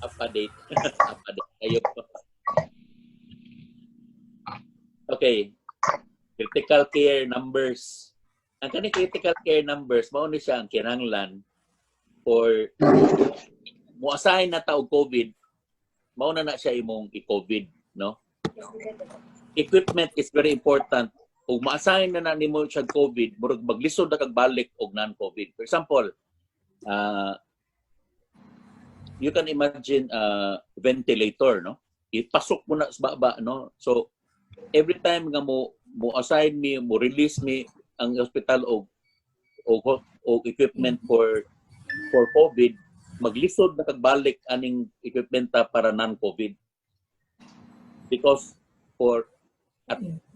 Up-a-date. Up-a-date kayo. Okay. Critical care numbers. Ang kani critical care numbers, mao ni siya ang kinahanglan for mo-assign na taog COVID, mao na siya imong i-COVID, no? Equipment is very important. Kung ma-assign na nimo siya COVID, murag maglisod na kag balik og non-COVID. For example, you can imagine ventilator, no? Ipasok mo na sa baba, no? So every time nga mo assign me, mo release me ang hospital og equipment for COVID, maglisod na kagbalik aning equipment para non-COVID. Because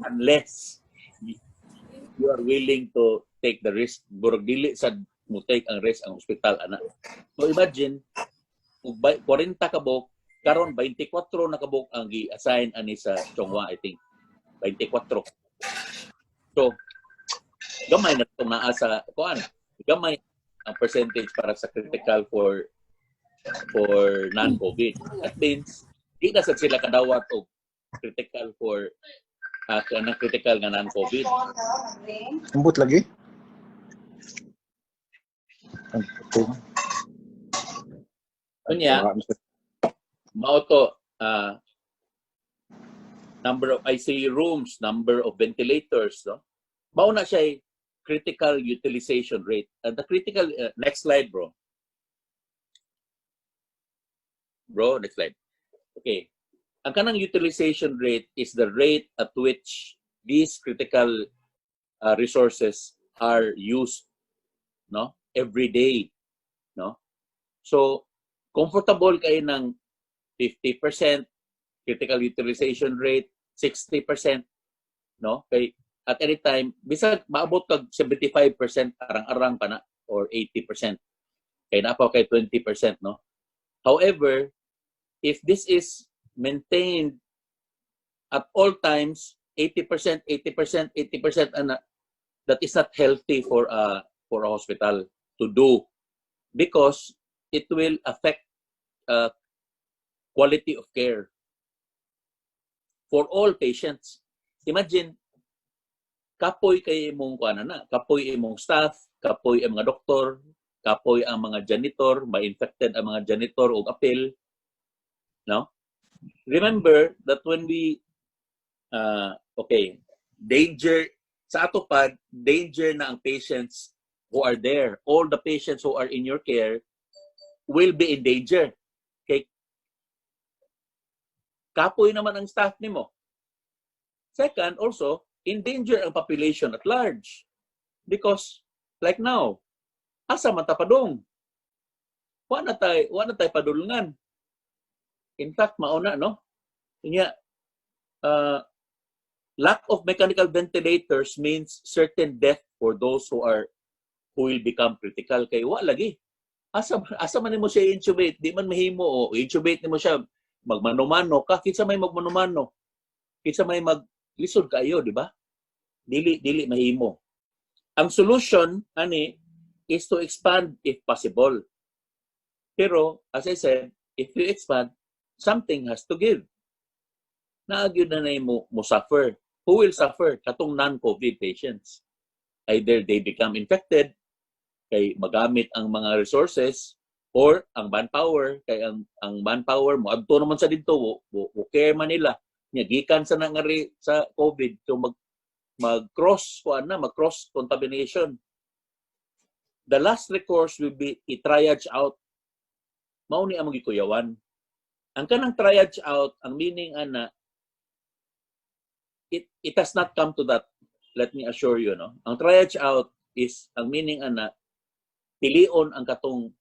unless you are willing to take the risk, burog dili sad mo take ang risk ang hospital ana. So imagine 40 kabok karon 24 na kabok ang gi-assign ani sa Chongwa, I think 24. So gamay na itong naa sa kuan, gamay ang percentage para sa critical for non-COVID. That means di na sad sila kadawat og critical for critical nga non-COVID. Ambot lagi? Kunya, mao to number of ICU rooms, number of ventilators, no? Mao na siya critical utilization rate. The critical next slide, bro. Bro, next slide. Okay. Ang kanang utilization rate is the rate at which these critical resources are used, no? Every day, no? So, comfortable kayo ng 50% critical utilization rate, 60%, no? Kay at any time, bisag maabot kag 75% arang-arang pa na or 80%. Kay na pa kay 20%, no? However, if this is maintained at all times 80%, ana, that is not healthy for a hospital to do, because it will affect quality of care for all patients. Imagine kapoy kay imong kuan na, kapoy imong staff, kapoy ang mga doktor, kapoy ang mga janitor, ma-infected ang mga janitor og apil, no? Remember that when we danger sa ato pa, danger na ang patients who are there. All the patients who are in your care will be in danger. Okay? Kapoy naman ang staff nimo. Second, also, endanger ang population at large. Because, like now, asa man ta padung? Wa na tay padulungan. In fact, mauna, no? Kanya, lack of mechanical ventilators means certain death for those who will become critical. Kay wa lagi. Asa man nimo siya intubate, di man mahimo o intubate nimo siya magmano-mano ka, kinsa may magmano-mano. Kinsa may maglisod kayo, di ba? Dili mahimo. Ang solution ani is to expand if possible. Pero as I said, if you expand, something has to give. Naagyo na mo suffer. Who will suffer? Katong non-COVID patients. Either they become infected, kay magamit ang mga resources, or ang manpower, kay ang manpower mo, abto naman sa dito, care man nila. Gikan sa nangari sa COVID, so mag-cross contamination. The last recourse will be i-triage out. Mao ni among gikuyawan. Ang kanang triage out, ang meaning ana, it has not come to that. Let me assure you, no. Ang triage out is, ang meaning ana, pilion ang katong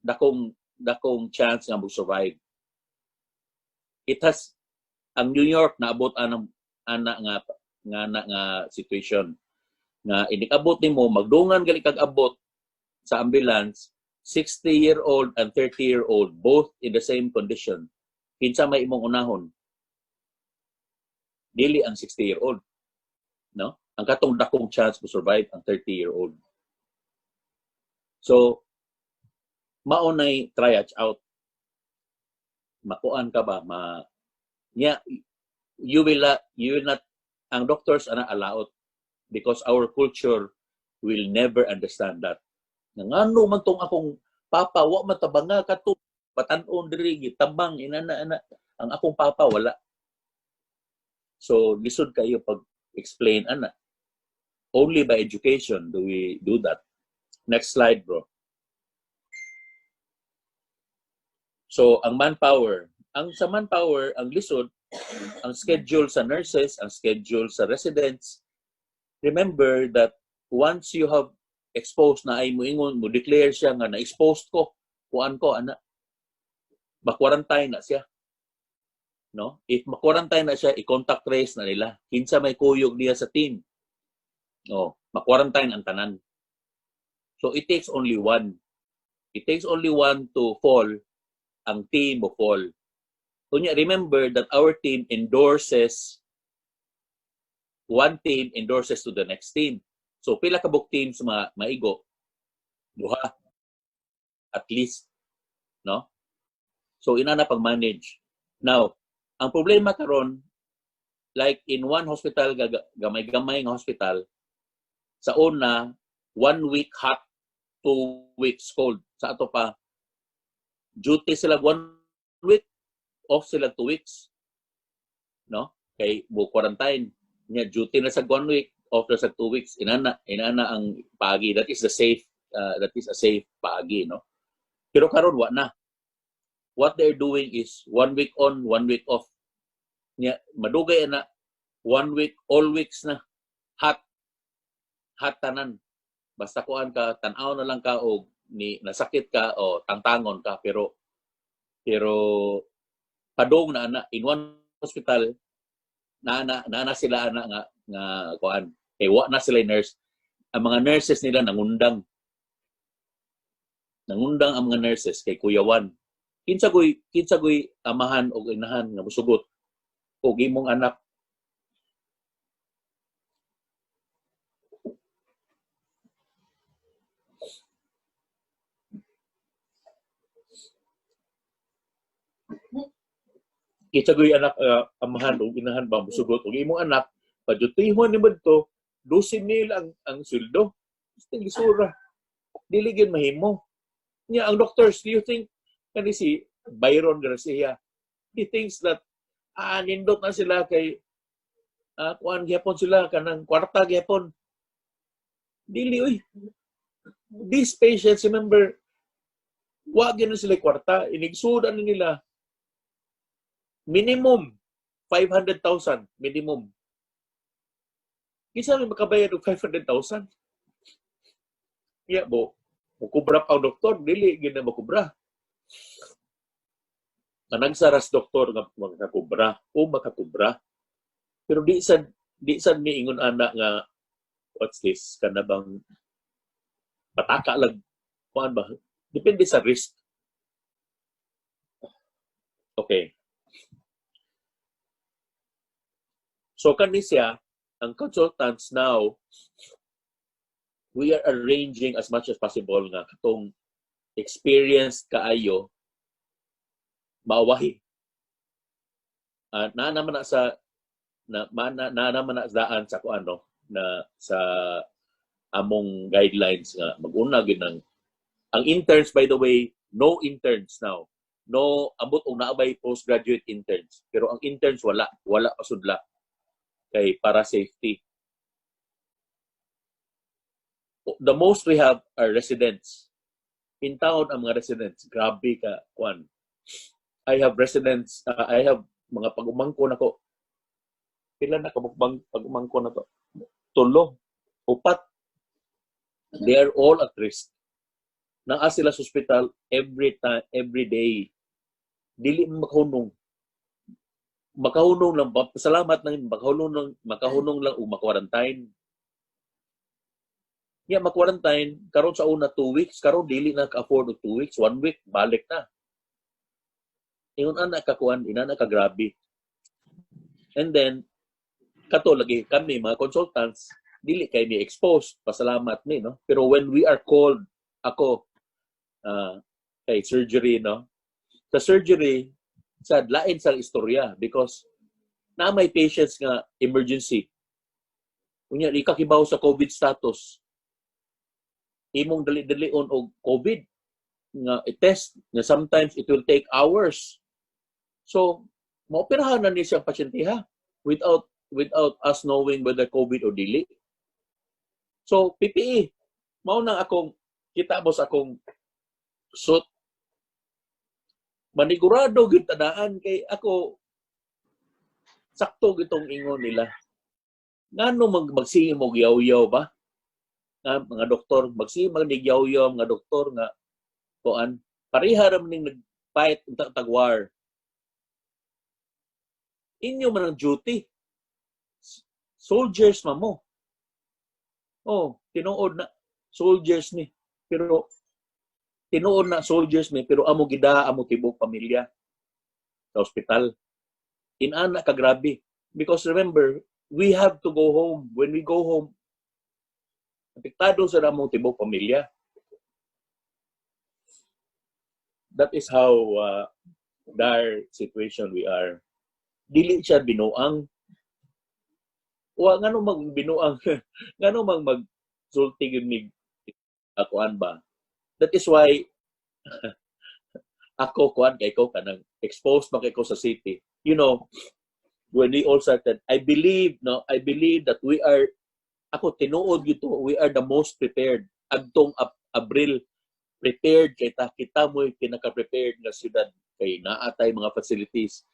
dakong chance nga mag-survive. It has, ang New York naabot ana nga situation nga inikabot nimo magdungan gali kag abot sa ambulance 60-year-old and 30-year-old both in the same condition. Kinsa may imong unahon? Dili ang 60-year-old, no? Ang katong dakong chance to survive ang 30-year-old. So maunay triage out. makuan ka ba nya you will not ang doctors ana allowed because our culture will never understand that. Ngano man tong akong papa wa matabanga kato patan-on diri gitabang inana ang akong papa wala. So lisod kayo pag explain ana. Only by education do we do that. Next slide, bro. So ang manpower, sa manpower ang lisod ang schedule sa nurses, ang schedule sa residents. Remember that once you have exposed na ay moingon mo declare siya nga na-exposed ko, kuan ko ana, ma-quarantine na siya. No? If ma-quarantine na siya, i-contact trace na nila. Kinsa may kuyog niya sa team. Oh, ma-quarantine ang tanan. So it takes only one. It takes only one to fall, ang team mo fall. Kunya, remember that our team endorses, one team endorses to the next team. So pila ka buk teams maigo? Duha. At least. No? So inana pag-manage. Now, ang problema karon, like in one hospital, gamay-gamay ng hospital, sa una, 1 week hot, 2 weeks cold. Sa ato pa, duty sila 1 week, off sila 2 weeks. No? Kay mo quarantine. Nya duty na sa 1 week, off na sa 2 weeks. Inana ang pagi. That is a safe pagi, no? Pero karon wa na. What they're doing is 1 week on, 1 week off. Nya madugay na 1 week, all weeks na hot tanan. Basta kuan ka, tan-aw na lang ka o nasakit ka o tangtangon ka pero padong na ana in one hospital na sila ana nga kuan wa na sila nurse. Ang mga nurses nila nangundang ang mga nurses kay kuyawan. Kinsa goy amahan o inahan nga musugot og imong anak. Kinsa goy anak amahan o inahan ba musugot og imong anak padutihon ni to 12,000 ang sweldo. Sting isura. Dili gyud mahimo. Nya ang doctors, do you think kani si Byron Garcia, he thinks that nindot na sila kay kuan gyapon sila kanang kwarta gyapon. Dili uy. These patients, remember, wa gyud na sila kwarta, inigsudan nila minimum 500,000 minimum. Kinsa may makabayad og 500,000? Yeah, mukubra pa ang doktor, dili gyud na makubra. Nagsaras doktor nga makakubra o makakubra. Pero di sad miingon ana nga what's this kana bang pataka lang kuan ba? Depende sa risk. Okay. So kani siya ang consultants now, we are arranging as much as possible nga katong experienced kaayo maawahi. Na naman na sa daan sa kuano na sa among guidelines nga mag-una gyud ang interns, by the way, no interns now. No ambot og naabay postgraduate interns. Pero ang interns wala pasudla kay para safety. The most we have are residents. In town ang mga residents, grabe ka kuan. I have residents, I have mga pag-umangko nako. Pila na ka pag-umangko na to? 3, 4. They are all at risk. Naa sila sa hospital every day. Dili makahunong. Makahunong lang, salamat na makahunong lang o makwarantine. Yeah, makwarantine, karon sa una 2 weeks, karon dili na ka-afford og 2 weeks, 1 week, balik na. Ingon ana kakuan, inana ka grabe. And then, kato lagi kami, mga consultants, dili kay mi exposed, pasalamat mi, no? Pero when we are called, ako, kay surgery, no? Sa surgery, Sad lain sa istorya because na may patients nga emergency. Kunya di ka kibaw sa COVID status. Imong dali-dalion og COVID nga i-test nga sometimes it will take hours. So, maoperahan na ni siyang pasyente ha without us knowing whether COVID or dili. So, PPE, mao nang akong kita mo sa akong suit. Manigurado gyud tadaan kay ako sakto gitong ingon nila. Ngano magsihi mo yaw-yaw ba? Nga mga doktor, magsihi magyaw-yaw mga doktor nga kuan pareha ra man ning nag-fight unta tag-war. Inyo man ang duty. Soldiers mo. Oh, tinuod na soldiers ni. Pero tinuod na soldiers ni pero amo gida amo tibok pamilya sa ospital. Inana ka grabe because remember, we have to go home. When we go home, apektado sa among tibok pamilya. That is how dire situation we are. Dili siya binuang. Wa ngano magbinuang, ngano magsulti gyud mig akuan ba. That is why ako kuan kay ko kanang exposed ba kay ko sa city. You know, when we all started, I believe that we are ako tinuod gito, we are the most prepared. Adtong Abril prepared kay kita mo pinaka-prepared nga siyudad kay naatay mga facilities.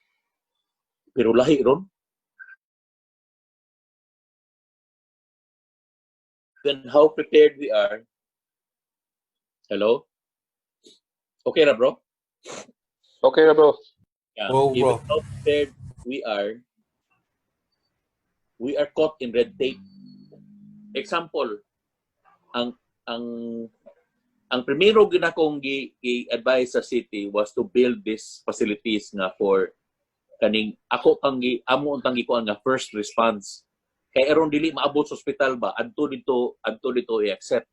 Pero lahi ron. Then how prepared we are. Hello? Okay na, bro? Okay na, bro. Yeah. Oh, Even bro. how prepared we are caught in red tape. Example, ang primero ginakong gi-advise sa city was to build these facilities nga for kaning ako amo untang gikuan nga first response. Kay aron dili maabot sa ospital ba adto dito i-accept.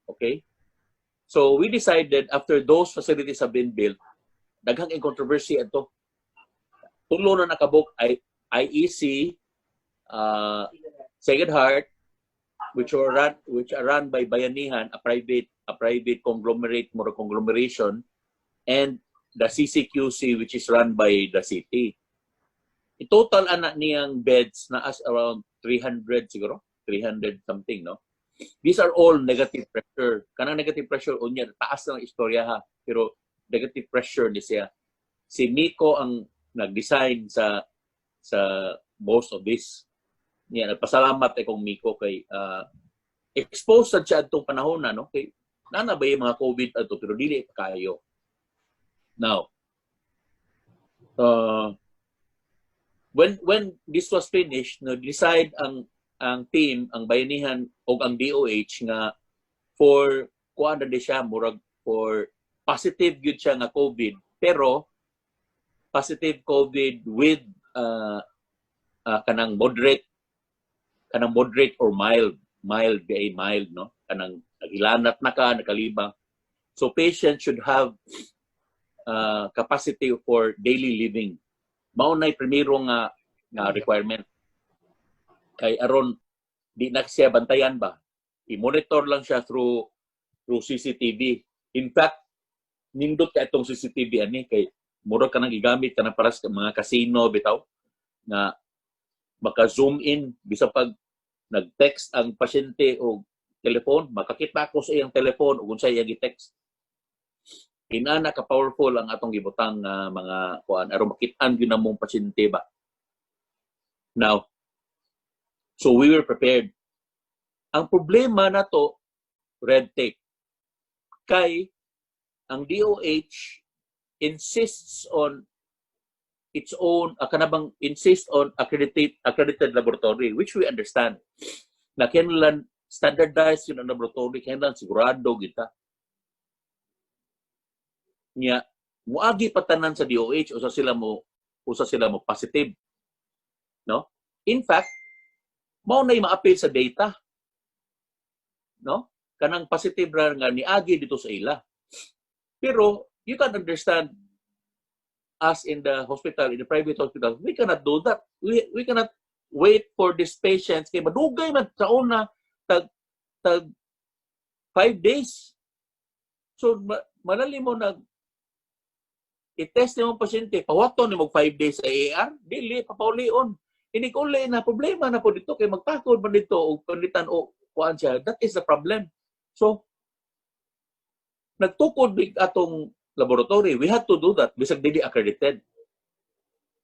Okay? So we decided after those facilities have been built, daghang controversy ato. Tulo na nakabuk IEC, Sacred Heart, which are run by Bayanihan, a private conglomeration, and the CCQC, which is run by the city. I-total anak niyang beds na as around 300 siguro, 300 something, no? These are all negative pressure. Kanang negative pressure unya taas ng istorya ha, pero negative pressure ni siya. Si Miko ang nag-design sa most of this. Niya nagpasalamat akong Miko kay exposed sa siya atong panahon na no kay nana ba yung mga COVID ato pero dili kayo. Now, when this was finished, decide ang team, ang Bayanihan o ang DOH nga for kuan na siya murag for positive gyud siya nga COVID pero positive COVID with kanang moderate or mild no kanang nagilanat na ka nakalibang. So patients should have capacity for daily living. Mao nay primero nga requirement. Kay aron di na siya bantayan ba. I-monitor lang siya through CCTV. In fact, nindot ka itong CCTV ani kay mura ka nang gigamit ka na para sa mga casino bitaw na maka-zoom in bisa pag nag-text ang pasyente o telepon, makakita ko sa iyang telepon o kung sa iyang i-text. Inana ka powerful ang atong gibutang mga kuan aron makit-an gyud namong pasyente ba. Now, so we were prepared. Ang problema na to, red tape. Kay ang DOH insists on its own insist on accredited laboratory, which we understand. Na kinahanglan standardized yung laboratory, kinahanglan sigurado kita. Nya muagi patanan sa DOH usa sila mo positive. No? In fact, mao nay ma-appeal sa data. No? Kanang positive ra nga niagi dito sa ila. Pero you can understand us in the hospital, in the private hospital, we cannot do that. We cannot wait for these patients. Kaya madugay man sa una, tag 5 days. So, malali mo i-test mo ang pasyente, pawaton ni mo 5 days sa AR, dili, papaulion. Ini ko na problema na po dito, kay magtakod man dito, o panitan o kuan siya. That is the problem. So, nagtukod big atong laboratory. We had to do that, bisag dili accredited.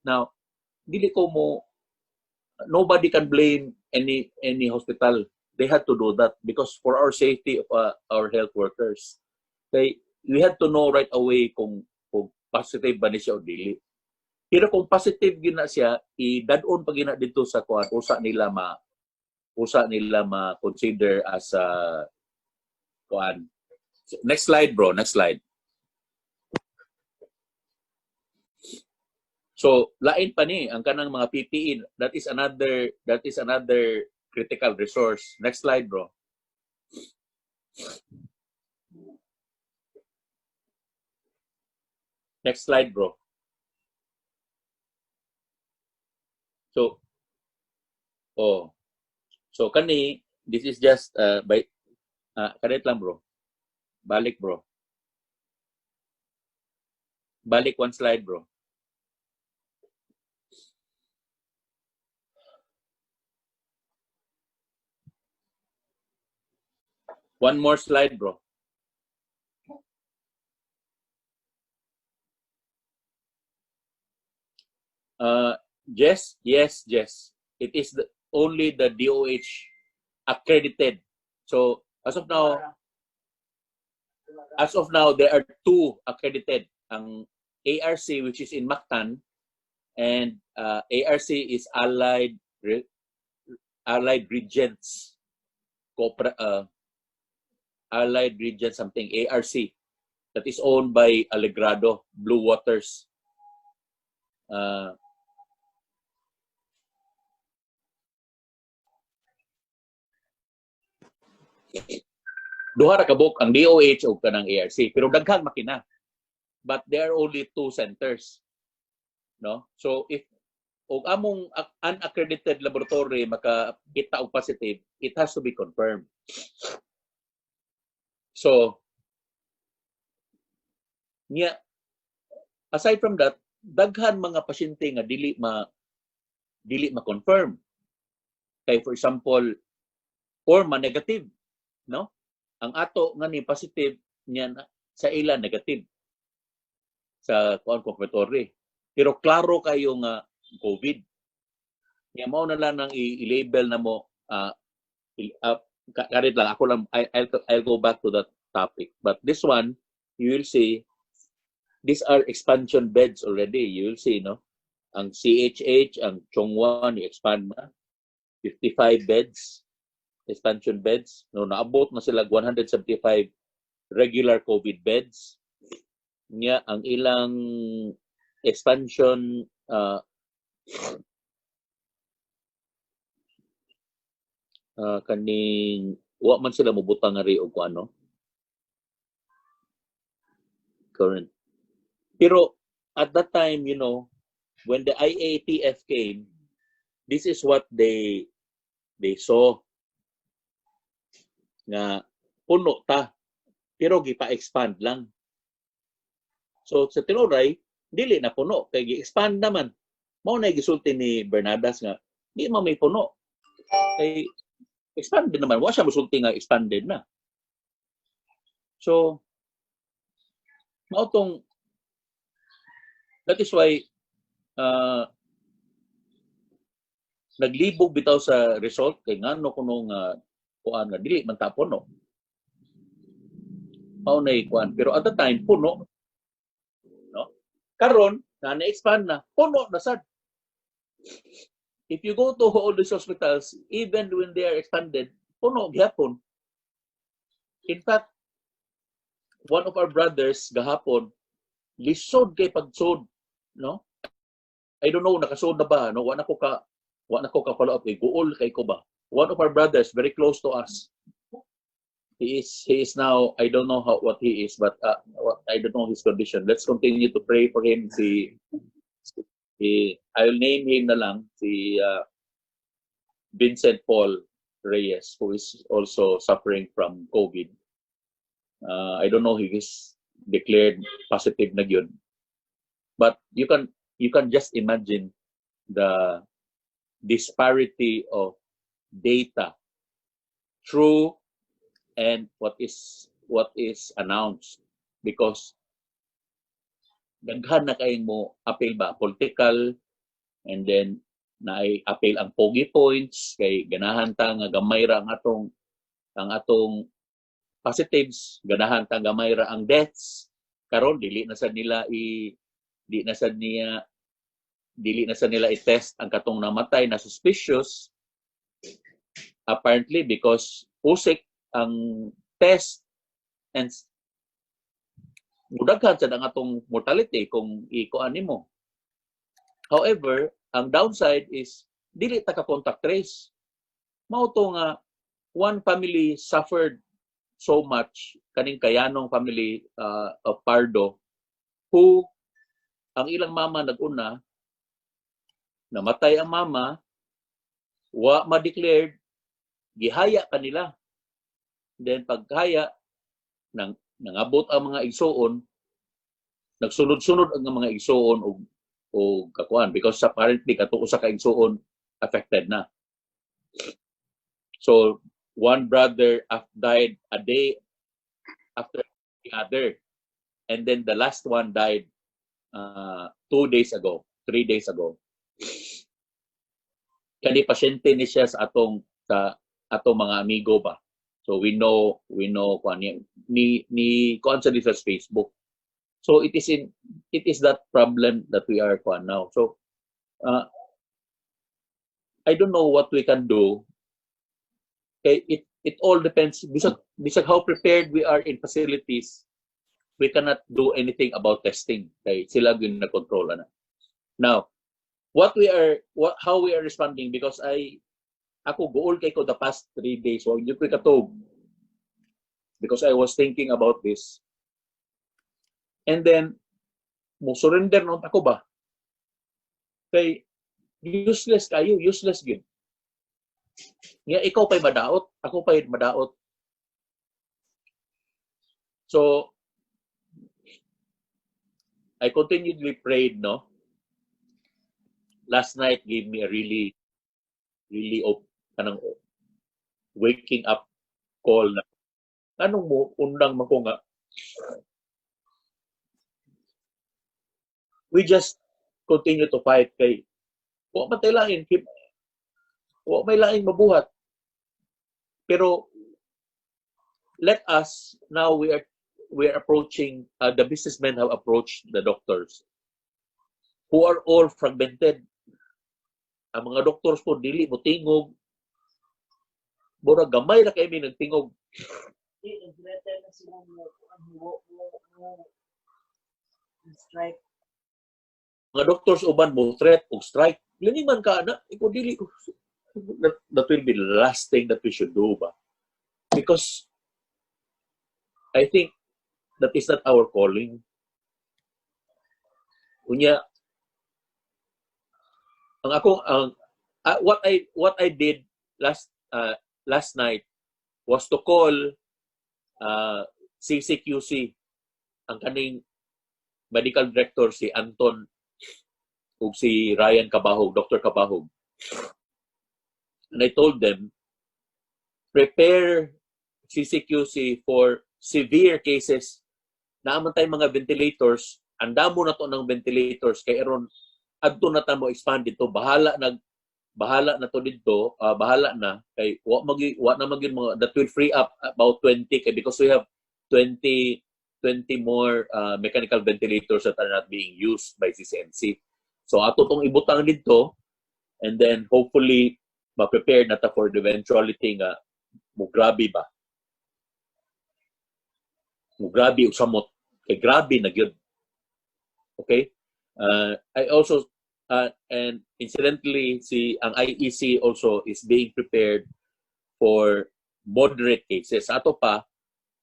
Now, dili ko mo, nobody can blame any hospital. They had to do that because for our safety of our health workers. We had to know right away kung positive ba ni siya o dili. Pero kung positive gina siya, i-dadon pa gina dito sa kuan, usa nila ma-consider as kuan. Next slide, bro. Next slide. So, lain pa ni ang kanang mga PPE. That is another critical resource. Next slide, bro. Next slide, bro. So kani, this is just kadit lang, bro. Balik, bro. Balik one slide, bro. One more slide, bro. Yes. It is only the DOH accredited. So as of now, there are 2 accredited. Ang ARC, which is in Mactan, and ARC is Allied Regents, Allied Regents something, ARC, that is owned by Alegrado, Blue Waters. Duha ra kabuk ang DOH o kanang ARC, pero daghang makina. But there are only 2 centers. No? So if og among unaccredited laboratory makakita og positive, it has to be confirmed. So aside from that, daghan mga pasyente nga dili ma-confirm. Kay for example, or ma-negative, no? Ang ato nga ni positive niya sa ila negative sa confirmatory. Pero klaro kayo nga COVID. Nga mao na lang nang i-label na mo karit lang ako lang I'll go back to that topic. But this one, you will see these are expansion beds already. You will see, no? Ang CHH, ang Chongwa, i-expand na 55 beds, expansion beds. No, naabot na sila 175 regular COVID beds. Nya ang ilang expansion kaning wa man sila mobutang nga ri og ano current. Pero at that time, you know, when the IATF came, this is what they saw nga puno ta pero gipa-expand lang. So sa tinuray dili na puno kay gi-expand naman. Mao na gisulti ni Bernadas nga di man may puno. Kay expanded naman, wa siya musulti nga expanded na. So mao tong that is why naglibog bitaw sa result kay ngano kuno nga kuan nga dili man ta puno. Mao na kuan pero at the time puno, no? Karon na expand na puno na sad. If you go to all these hospitals, even when they are expanded, puno gyapon. In fact, one of our brothers gahapon lisod kay pagsod, no? I don't know nakasod na ba, no? Wa na ko ka follow up kay guol kay ko ba. One of our brothers very close to us he is now, I don't know what he is, but I don't know his condition. Let's continue to pray for him. I'll name him na lang, si Vincent Paul Reyes, who is also suffering from COVID. I don't know if he's declared positive na yun. But you can just imagine the disparity of data, true and what is announced, because daghan na kayong mo appeal ba political, and then appeal ang pogi points kay ganahan ta nga gamay ra ang atong positives, ganahan ta gamay ra ang deaths. Karon dili na sa nila i-test ang katong namatay na suspicious, apparently because usik ang test, and mudaghan sa ang atong mortality kung ikuan nimo. However, ang downside is dili ta ka contact trace. Mao to nga one family suffered so much, kaning Kayanong family of Pardo, who ang ilang mama nag-una, namatay ang mama, wa ma-declared, gihaya kanila. Then pagkaya, nangabot ang mga igsoon, nagsunod-sunod ang mga igsoon o kakuan, because apparently katuo sa kaigsoon affected na. So one brother died a day after the other, and then the last one died 3 days ago. Kani pasyente ni siya sa atong mga amigo ba. So we know kuan ni kuan sa Facebook. So it is that problem that we are kuan now. So I don't know what we can do. Okay, it all depends. Bisag how prepared we are in facilities, we cannot do anything about testing. Okay, sila gyud na control na. Now, how we are responding, because ako gool kay ko the past 3 days, so hindi ko katog, because I was thinking about this. And then mo surrender non ako ba? Kay useless gyud. Nga ikaw pa'y madaot, ako pa'y madaot. So I continually prayed, no? Last night gave me a really kanang waking up call na anong mo undang mako nga we just continue to fight kay wa matay lain wa may laing mabuhat, pero let us now we are approaching the businessmen have approached the doctors who are all fragmented. Ang mga doctors po dili mo tingog, mura gamay na kay mi nagtingog. Strike. Mga doctors uban mo threat og strike. Lini man ka na, iko dili ko. That will be the last thing that we should do ba? Because I think that is not our calling. Kunya what I did last night was to call CCQC, ang kaning medical director si Anton ug si Ryan Cabahog, Dr. Cabahog. And I told them, prepare CCQC for severe cases. Naaman tayong mga ventilators, andamo na to ng ventilators kay aron adto na ta mo expand dito, bahala na to dito, bahala na kay wa na magin mga that will free up about 20 kay because we have 20 more mechanical ventilators that are not being used by CCMC. So ato tong ibutang dito, and then hopefully ma-prepare na ta for the eventuality nga mo grabe ba. Mo grabe og samot kay grabe na gyud. Okay? I also and incidentally ang IEC also is being prepared for moderate cases. Ato pa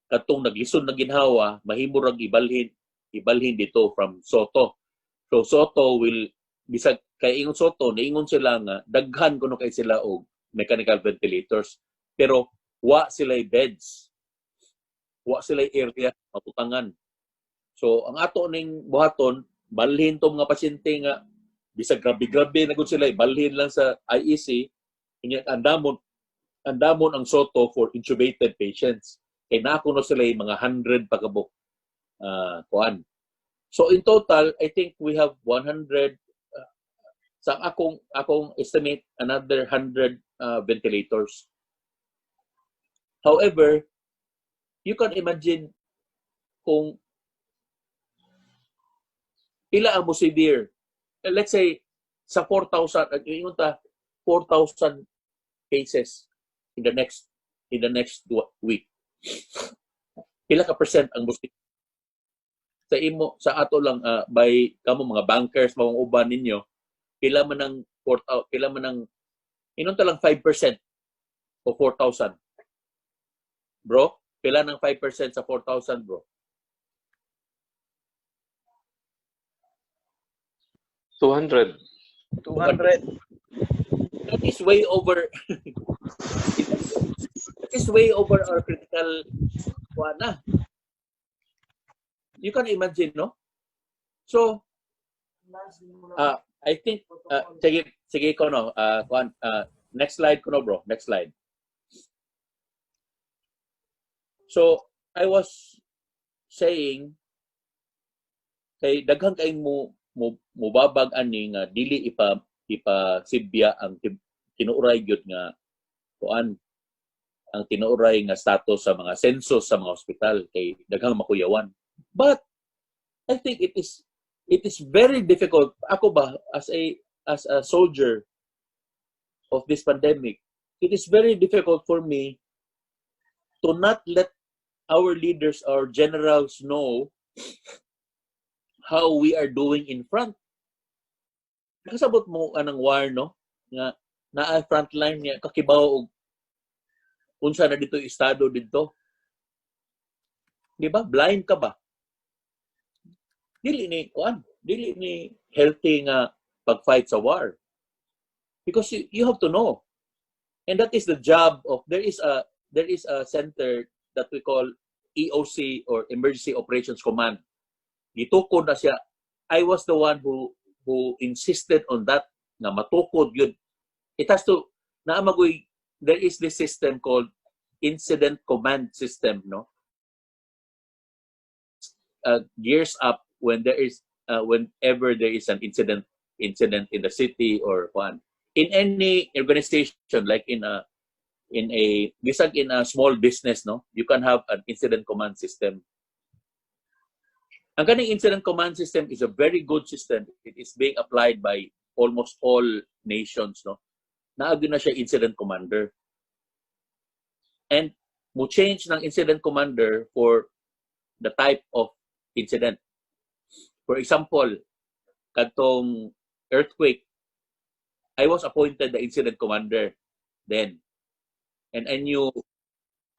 katong naglisod na ginhawa, mahimo rag ibalhin dito from Soto. So Soto will bisag kay ingon Soto, niingon sila nga daghan kuno kay sila og mechanical ventilators. Pero wa sila beds. Wa sila area maputangan. So ang ato ning buhaton, balhin to mga pasyente nga bisag grabe-grabe na gud sila, balhin lang sa IEC. Inya andamon ang Soto for intubated patients. Kay nakuno sila mga 100 pagabok kuan. So in total, I think we have 100 sa akong estimate another 100 ventilators. However, you can imagine kung pila ang mo severe. Let's say sa 4,000 4,000 cases in the next week. Pila ka percent ang mo sa ato lang by kamo mga bankers mawang uban ninyo, pila man ang inunta lang 5% o 4,000. Bro, pila ng 5% sa 4,000, bro? 200. 200. That is way over. That is way over our critical na. You can imagine, no? So, I think, sige ko, no? Next slide ko, no, bro? Next slide. So, I was saying, kay daghang kay mo babag ani nga dili ipa sibya ang tinuuray gyud nga kuan ang tinuuray nga status sa mga census sa mga ospital kay daghang makuyawan. But I think it is very difficult. Ako ba as a soldier of this pandemic, it is very difficult for me to not let our leaders, our generals know how we are doing in front. Nakasabot mo anang war, no? Nga naa frontline niya kakibaw og unsa na dito estado dito. Di ba? Blind ka ba? Dili ni healthy nga pag-fight sa war. Because you have to know. And that is the job of there is a center that we call EOC or Emergency Operations Command. Gitukod na siya. I was the one who insisted on that na matukod yun. It has to there is this system called Incident Command System, no? Gears up when there is whenever there is an incident in the city or one in any organization, like in a small business, no, you can have an incident command system. Ang kaning incident command system is a very good system. It is being applied by almost all nations, no. Naagi na siya incident commander. And mo change ng incident commander for the type of incident. For example, katong earthquake, I was appointed the incident commander then. And I knew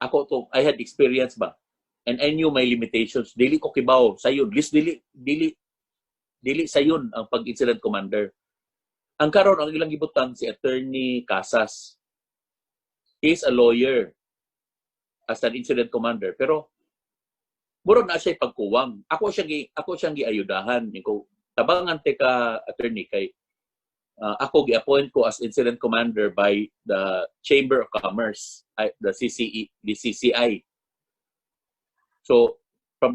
I had experience ba? And I knew my limitations. Dili ko kibaw sayon. List dili sayon ang pag-incident commander. Ang karon ang ilang gibutang si Attorney Casas. He is a lawyer as an incident commander. Pero muro na siya pagkuwang. Ako siyang giayudahan. Ko tabangan te ka attorney kay ako gi-appoint ko as incident commander by the Chamber of Commerce, the CCI. So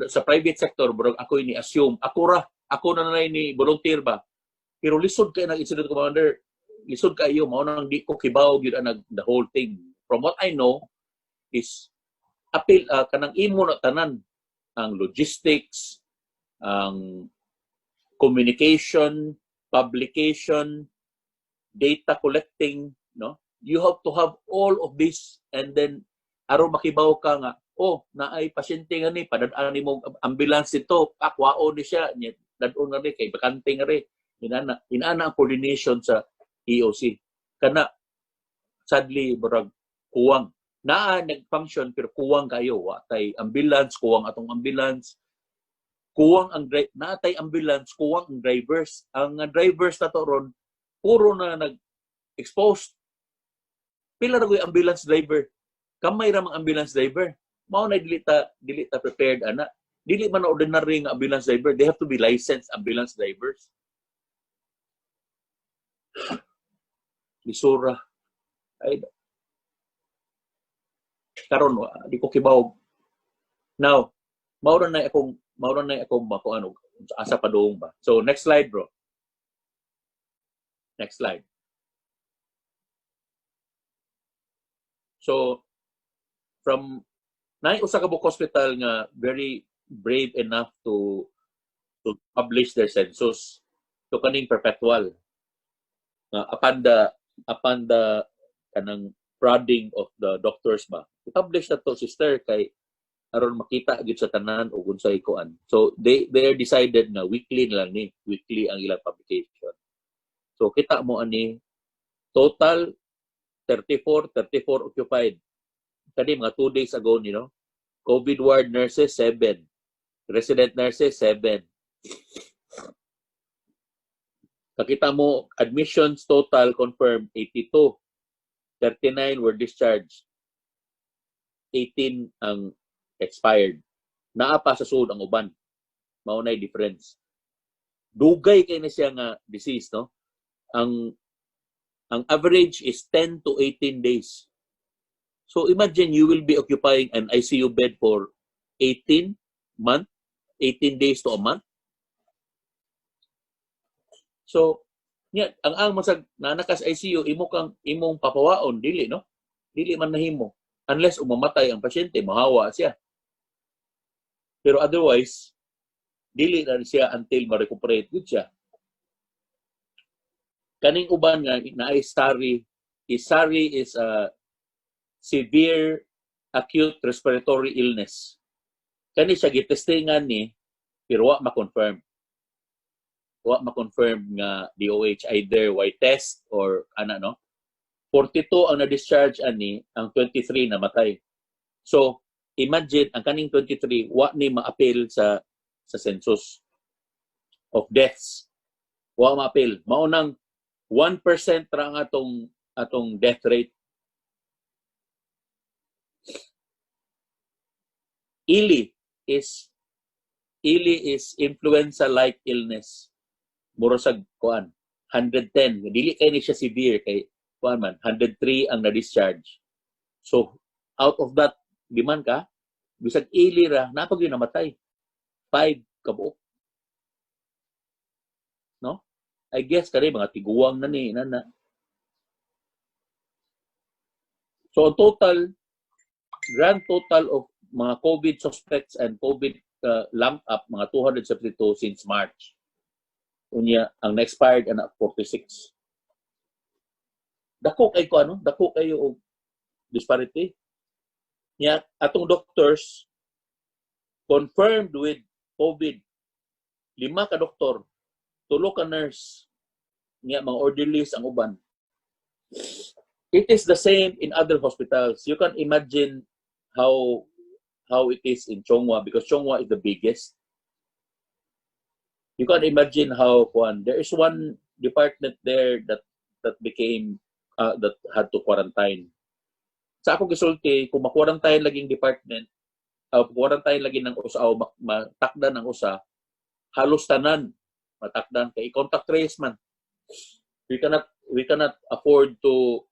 sa private sector, bro, ako ini-assume ako na ni volunteer ba. Pero lisod kay ng incident commander, lisod kayo mao nang di ko kibaw gyud the whole thing. From what I know is apil kanang imo na tanan ang logistics, ang communication, publication, data collecting, no? You have to have all of this, and then aron makibaw ka nga, naay pasyente nga ni, padadaan ni mo ambulance ito, akwao ni siya, dadon nga ni, kay bakante nga rin. Inana ang coordination sa EOC. Kana, sadly, barag kuwang. naa nag-function pero kuwang kayo, watay ambulance, kuwang atong ambulance, kuwang ang natay ambulance, kuwang ang drivers. Ang drivers na to ron puro na nag-exposed. Pila ra gyud ambulance driver. Kamay ra mga ambulance driver. Mao na dili ta prepared ana. Dili man ordinary nga ambulance driver, they have to be licensed ambulance drivers. Lisura. Ay, karon di ko kibaw. Now, maura na akong mako ano asa pa doong ba. So next slide, bro. Next slide. So from naay usa ka buok hospital nga very brave enough to publish their census to kaning perpetual. Upon the kanang prodding of the doctors ba. I-publish na to sister kay aron makita gid sa tanan o unsay kuan. So they decided na weekly lang ni, weekly ang ilang publication. So kita mo ani total 34 occupied. Kani mga 2 days ago ni no. COVID ward nurses 7. Resident nurses 7. Kakita mo admissions total confirmed 82. 39 were discharged. 18 ang expired. Naa pa sa sud ang uban. Mao nay difference. Dugay kay na siya nga disease no. Ang average is 10 to 18 days. So imagine you will be occupying an ICU bed for 18 days to a month. So ang masag nanakas ICU imong papawaon dili no. Dili man nahimo unless umamatay ang pasyente, mahawa siya. Pero otherwise, dili na siya until ma-recuperate good siya. Kaning uban nga naay SARI is a severe acute respiratory illness. Kani siya gitestingan ni pero wa ma-confirm. Wa ma-confirm nga DOH either white test or ana no. 42 ang na-discharge ani, ang 23 namatay. So, imagine ang kaning 23 wa ni ma-appeal sa census of deaths. Wa ma-appeal. Mao nang 1% ra ang atong death rate. Ili is influenza-like illness. Mura sa kuan 110. Dili kay ni siya severe kay kuan man 103 ang na-discharge. So out of that di man ka bisag ili ra napag yun namatay 5 kabuok. No? I guess kani mga tiguwang na ni nana. So grand total of mga COVID suspects and COVID lump up mga 272 since March. Unya ang na-expired ana 46. Dako kay ko ano, dako kayo og disparity. Nya atong doctors confirmed with COVID. 5 ka doktor, 3 ka nurse, nya mga orderlies ang uban. It is the same in other hospitals. You can imagine how it is in Chonghua because Chonghua is the biggest. You can imagine how there is one department there that became that had to quarantine. Sa ako gisulti, kung ma-quarantine laging department, quarantine lagi ng usa o matakdan ng usa, halos tanan matakdan kay contact trace man. We cannot afford to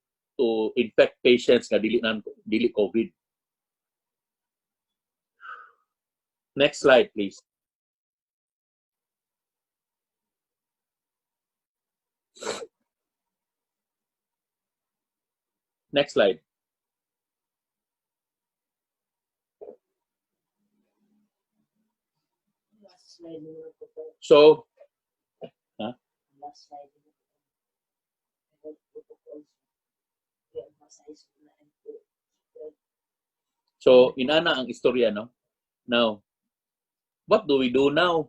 infect patients nga dili COVID. Next slide, please. Next slide. So, so inana ang istorya no. Now, what do we do now?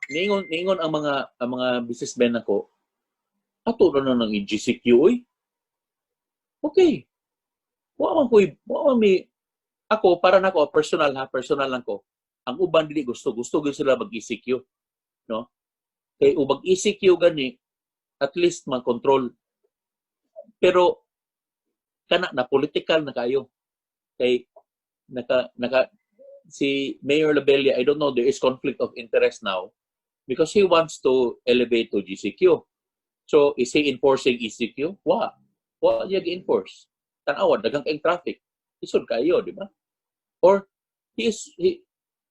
Ningon ang mga businessmen nako. Ato na nang GCQ oy. Okay. Wa man mi ako para nako personal lang ko. Ang uban dili gusto gyud sila mag-ECQ, no? Kay ubag ECQ gani at least man-control. Pero kana na political na kayo. Kay naka si Mayor Labella, I don't know, there is conflict of interest now because he wants to elevate to GCQ. So is he enforcing ECQ? Wa niya gi-enforce. Tanawa daghang kay traffic. Isod kayo, di ba? Or he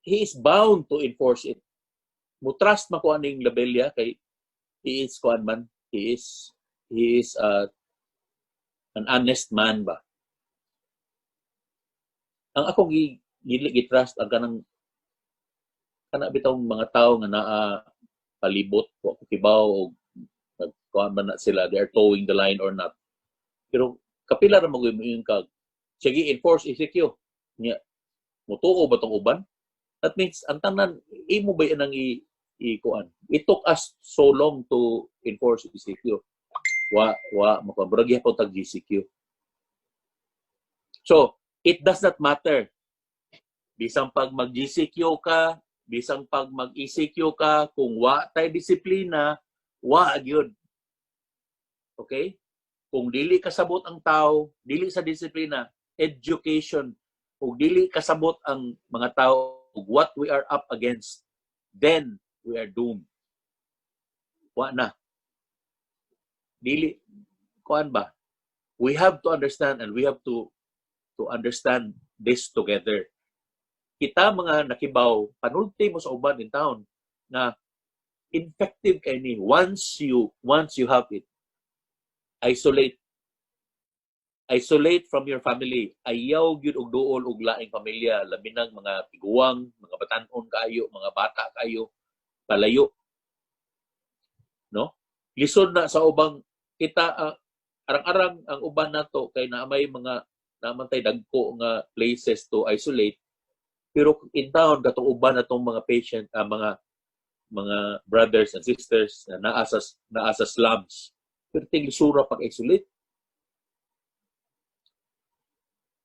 is bound to enforce it. Mutrust mako aning Labella kay he is kuan man, he is an honest man ba. Ang akong gi-trust ang kana bitong mga tao nga naa palibot ko kibaw og nagkuan man na sila, they are towing the line or not. Pero kapila ra mo yung kag sige enforce ECQ niya mutuo ba tong uban? That means ang tanan imo ba nang kuan. It took us so long to enforce ECQ. Wa makabrag gyapon tag GCQ. So it does not matter. Bisang pag mag-GCQ ka, bisang pag mag-ECQ ka, kung wa tay disiplina, wa gyud. Okay? Kung dili kasabot ang tao, dili sa disiplina, education, kung dili kasabot ang mga tao, what we are up against, then we are doomed. Wa na. Dili, kuan ba? We have to understand and we have to understand this together. Kita mga nakibaw, panulti mo sa uban in town na infective kay ni once you have it. Isolate from your family. Ayaw gyud og duol og laing pamilya, labi ng mga tiguwang, mga batan-on kayo, mga bata kayo, palayo. No? Lisod na sa ubang kita arang-arang ang uban nato kay naamay mga namantay dagko nga places to isolate. Pero in town katong uban natong mga patient, mga brothers and sisters na naa sa slums. Pero tinglisura pag-isolate.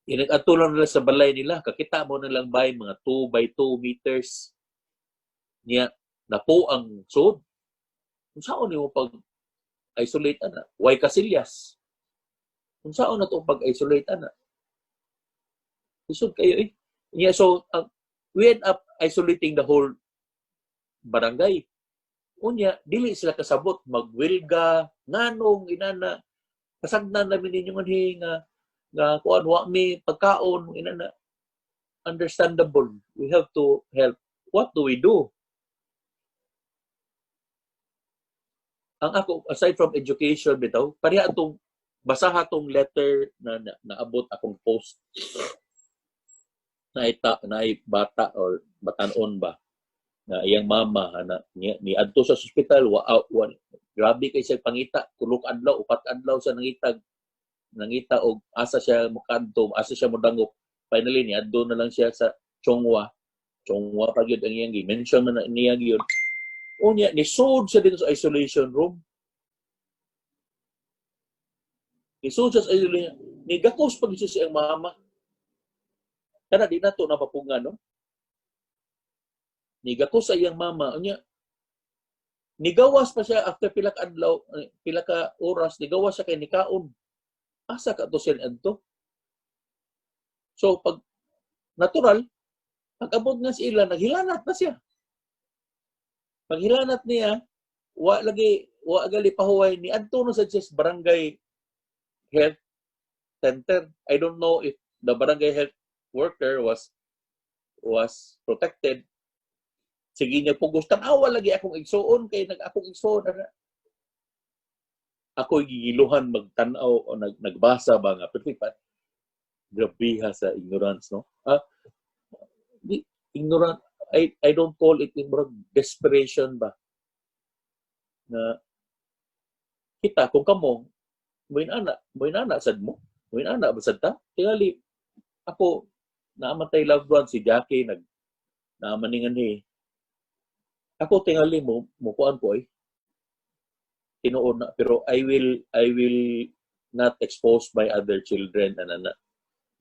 Inag-atulan nila sa balay nila. Kakita mo na lang bay mga 2 by 2 meters niya na po ang sod. Kung saan mo pag-isolate ana? Why kasilyas? Kung saan na ito pag-isolate ana? Isod kayo eh. Yeah, so we end up isolating the whole barangay. Unya, dili sila kasabot, magwilga, nganong, inana, kasagnan namin ninyo nga kuan wa mi pagkaon, inana. Understandable. We have to help. What do we do? Ang ako, aside from education, bitaw, pareha atong, basaha tong letter na naabot akong post na bata or batanon ba na iyang mama ni adto sa ospital grabe kay siya pangita kulok adlaw upat adlaw sa nangita og asa siya mokadto asa siya modangop finally ni adto na lang siya sa Chongwa pa gyud ang iyang gi-mention na niya gyud unya ni sud siya dito sa isolation room ni sud sa isolation ni gakos pag siya sa iyang mama. Kana di nato napapungan, no? Niga ko sa iyang mama, unya nigawas pa siya after pila ka adlaw, pila ka oras, nigawas siya kay nikaon. Asa ka to siya adto? So pag natural, pag-abot nga si ila, naghilanat na siya. Pag hilanat niya, wa gali pahuway ni adto na sa barangay health center. I don't know if the barangay health worker was protected. Sige niya pugos tanawa lagi akong igsuon kay akong igsuon ako gigiluhan magtanaw o nagbasa ba nga pero grabe ha sa ignorance no ignorant I don't call it desperation ba na kita kung kamo mo inana sad mo basad ta tingali ako naamatay loved one si Jackie naamaningan ni ako tingali mo kuan ko tinuon na pero I will not exposed by other children.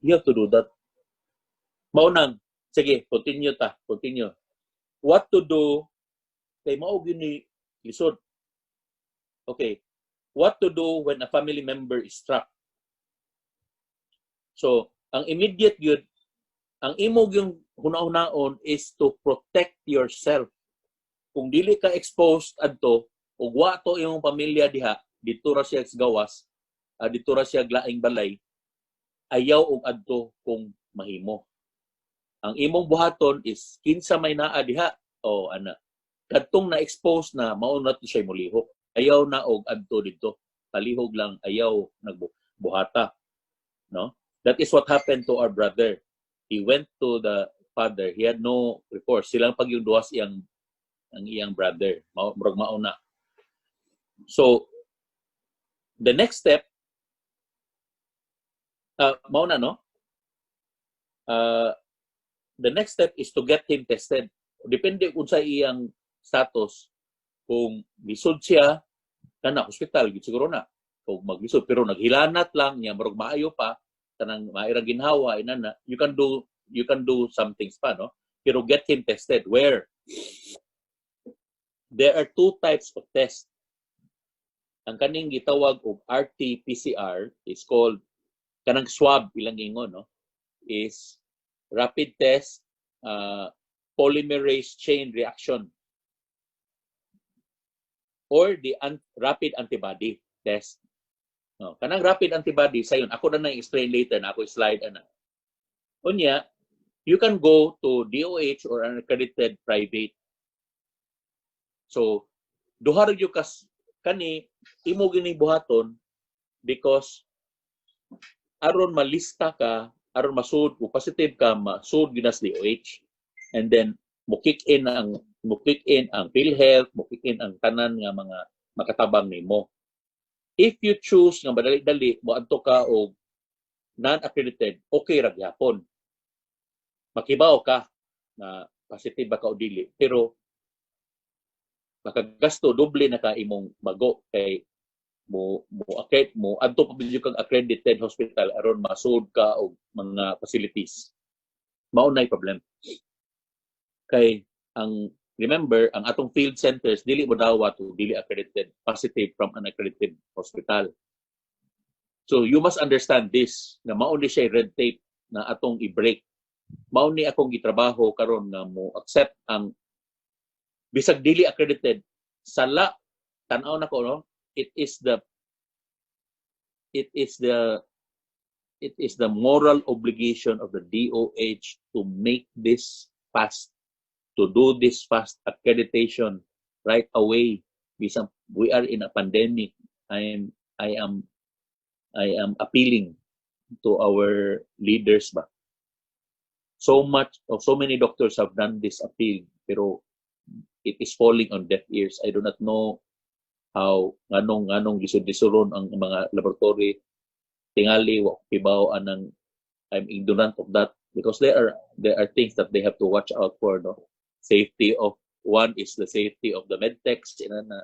You have to do that. Maunang, sige, continue. What to do, kay mao gini lisod. Okay, what to do when a family member is struck? So, ang immediate yun, ang imog yung huna-hunaon is to protect yourself. Kung dili ka exposed adto, ug wa to imong pamilya diha, dito ra siya gawas, dito ra siya glaing balay, ayaw og adto kung mahimo. Ang imong buhaton is kinsa may naa diha o ana. Kadtong na-expose na mao na to siya molihok. Ayaw na og adto dito. Palihog lang ayaw nagbuhata, no? That is what happened to our brother. He went to the father. He had no recourse. Silang pag yung duwas ang iyang brother. Murag mauna. So, the next step, mauna, no? The next step is to get him tested. Depende kung sa iyang status. Kung lisod siya, kana hospital, siguro na. Kung maglisod, pero naghilanat lang niya, marag maayo pa, kanang maira ginhawa, inana, you can do some things pa, no? Pero get him tested. Where? There are two types of tests. Ang kaning gitawag og RT-PCR is called, kanang swab, ilang ingon, no? Is rapid test, polymerase chain reaction, or the rapid antibody test. No, kanang rapid antibody sayon ako na explain later na ako slide ana. Unya, you can go to DOH or an accredited private. So, duha ra gyud kas kani imo gini buhaton because aron malista ka, aron masud kung positive ka, masud ginas DOH, and then mo kick in ang PhilHealth, mo kick in ang tanan nga mga makatabang nimo. If you choose nga madali-dali mo adto ka og non-accredited, okay ra gyapon. Makibaw ka na positive ba ka o dili, pero makagasto doble na ka imong bago kay mo adto pa bidyo kang accredited hospital aron masud ka og mga facilities. Mao nay problem. Kay remember, ang atong field centers, dili mo dawa to dili accredited, positive from an accredited hospital. So, you must understand this, na mao ni siya red tape na atong i-break. Mao ni akong gitrabaho karon nga mo accept ang bisag dili accredited. Sala, tanaw na ko, no? It is the moral obligation of the DOH to make this fast. To do this fast accreditation right away. We are in a pandemic. I am appealing to our leaders ba. So many doctors have done this appeal, pero it is falling on deaf ears. I do not know how nganong lisod-lisoron ang mga laboratory. Tingali wa kibaw anang I'm ignorant of that because there are things that they have to watch out for, no? Safety of one is the safety of the medtechs, na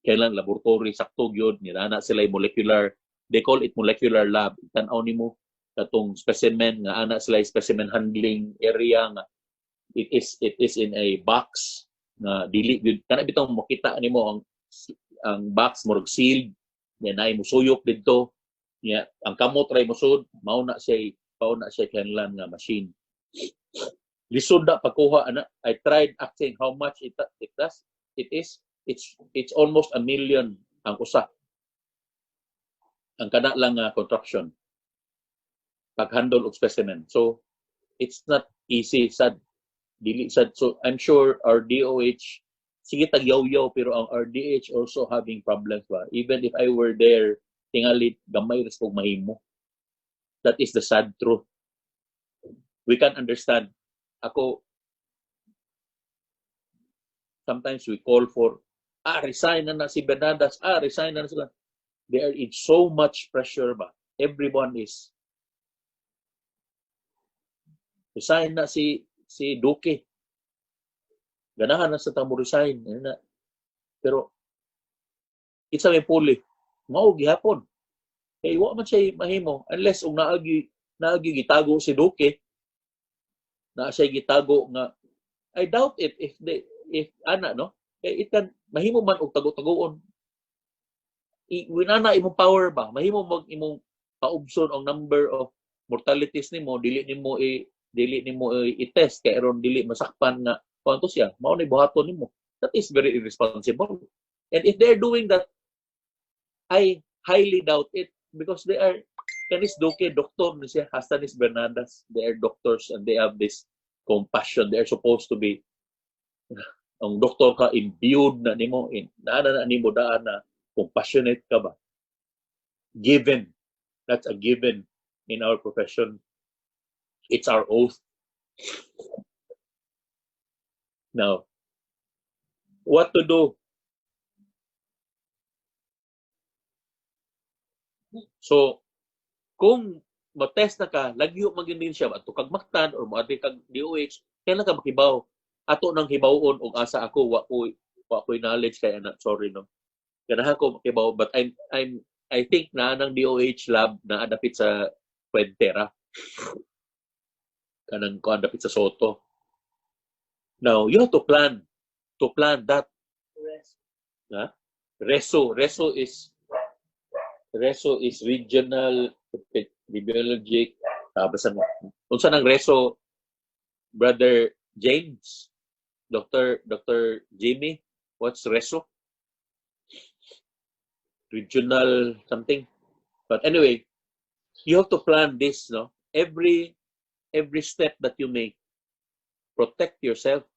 kailan laboratory sakto gyud nilana sila molecular, they call it molecular lab. Tan-aw nimo katong specimen nga ana sila specimen handling area nga it is in a box nga dili gyud kana bitong makita nimo ang box murag sealed yan ay musuyok didto nya ang kamot ray musud mao na siya kanlan nga machine. Lisod na pagkuha ana. I tried asking how much it does. It's almost 1 million ang usa. Ang kana lang construction. Pag-handle of specimen. So it's not easy sad. Dili sad. So I'm sure our DOH sige tagyaw-yaw pero ang RDH also having problems ba. Even if I were there, tingali gamay ras kog mahimo. That is the sad truth. We can understand. Ako, sometimes we call for, resign na si Bernadas, resign na sila. They are in so much pressure ba. Everyone is, resign na si Duque. Ganahan na sa tamo resign. Pero, it's a may puli. Mao gihapon. Kay wa man siya mahimo unless ug naagi gitago si Duque, na siya gitago nga I doubt it if ana no. Kay it can mahimo man og tago-tagoon. Winana imong power ba? Mahimo mag imong paubson ang number of mortalities nimo, dili nimo i-test kay aron dili masakpan nga kuanto siya. Mao ni buhaton nimo. That is very irresponsible. And if they're doing that, I highly doubt it because they are kanis Duque, doktor ni siya, Hastanis Bernadas. They are doctors and they have this compassion. They are supposed to be ang doktor ka imbued na nimo na nimo daan na compassionate ka ba? Given. That's a given in our profession. It's our oath. Now, what to do? So, kung matest na ka, lagyo maging siya, ato kag maktan or moadto kag DOH, kailan ka makibaw? Ato nang hibawon og asa ako wa ko'y knowledge kay ana, sorry no. Ganahan ko makibaw but I think na nang DOH lab na adapit sa Fuentera. Kanang ko adapit sa Soto. Now, you have to plan that. Huh? Reso is regional epidemiologic. Basta mo. Unsa nang Reso, Brother James? Dr. Jimmy, what's Reso? Regional something. But anyway, you have to plan this, no? Every step that you make, protect yourself.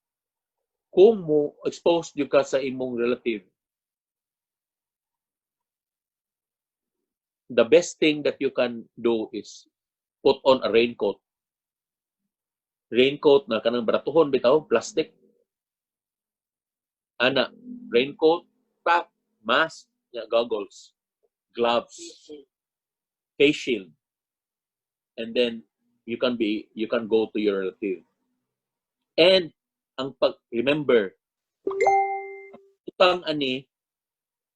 Kung mo exposed you ka sa imong relative, the best thing that you can do is put on a raincoat. Raincoat na kanang baratuhon bitaw, plastic. Ana, raincoat, pack, mask, goggles, gloves, face shield, and then you can go to your relative. And remember,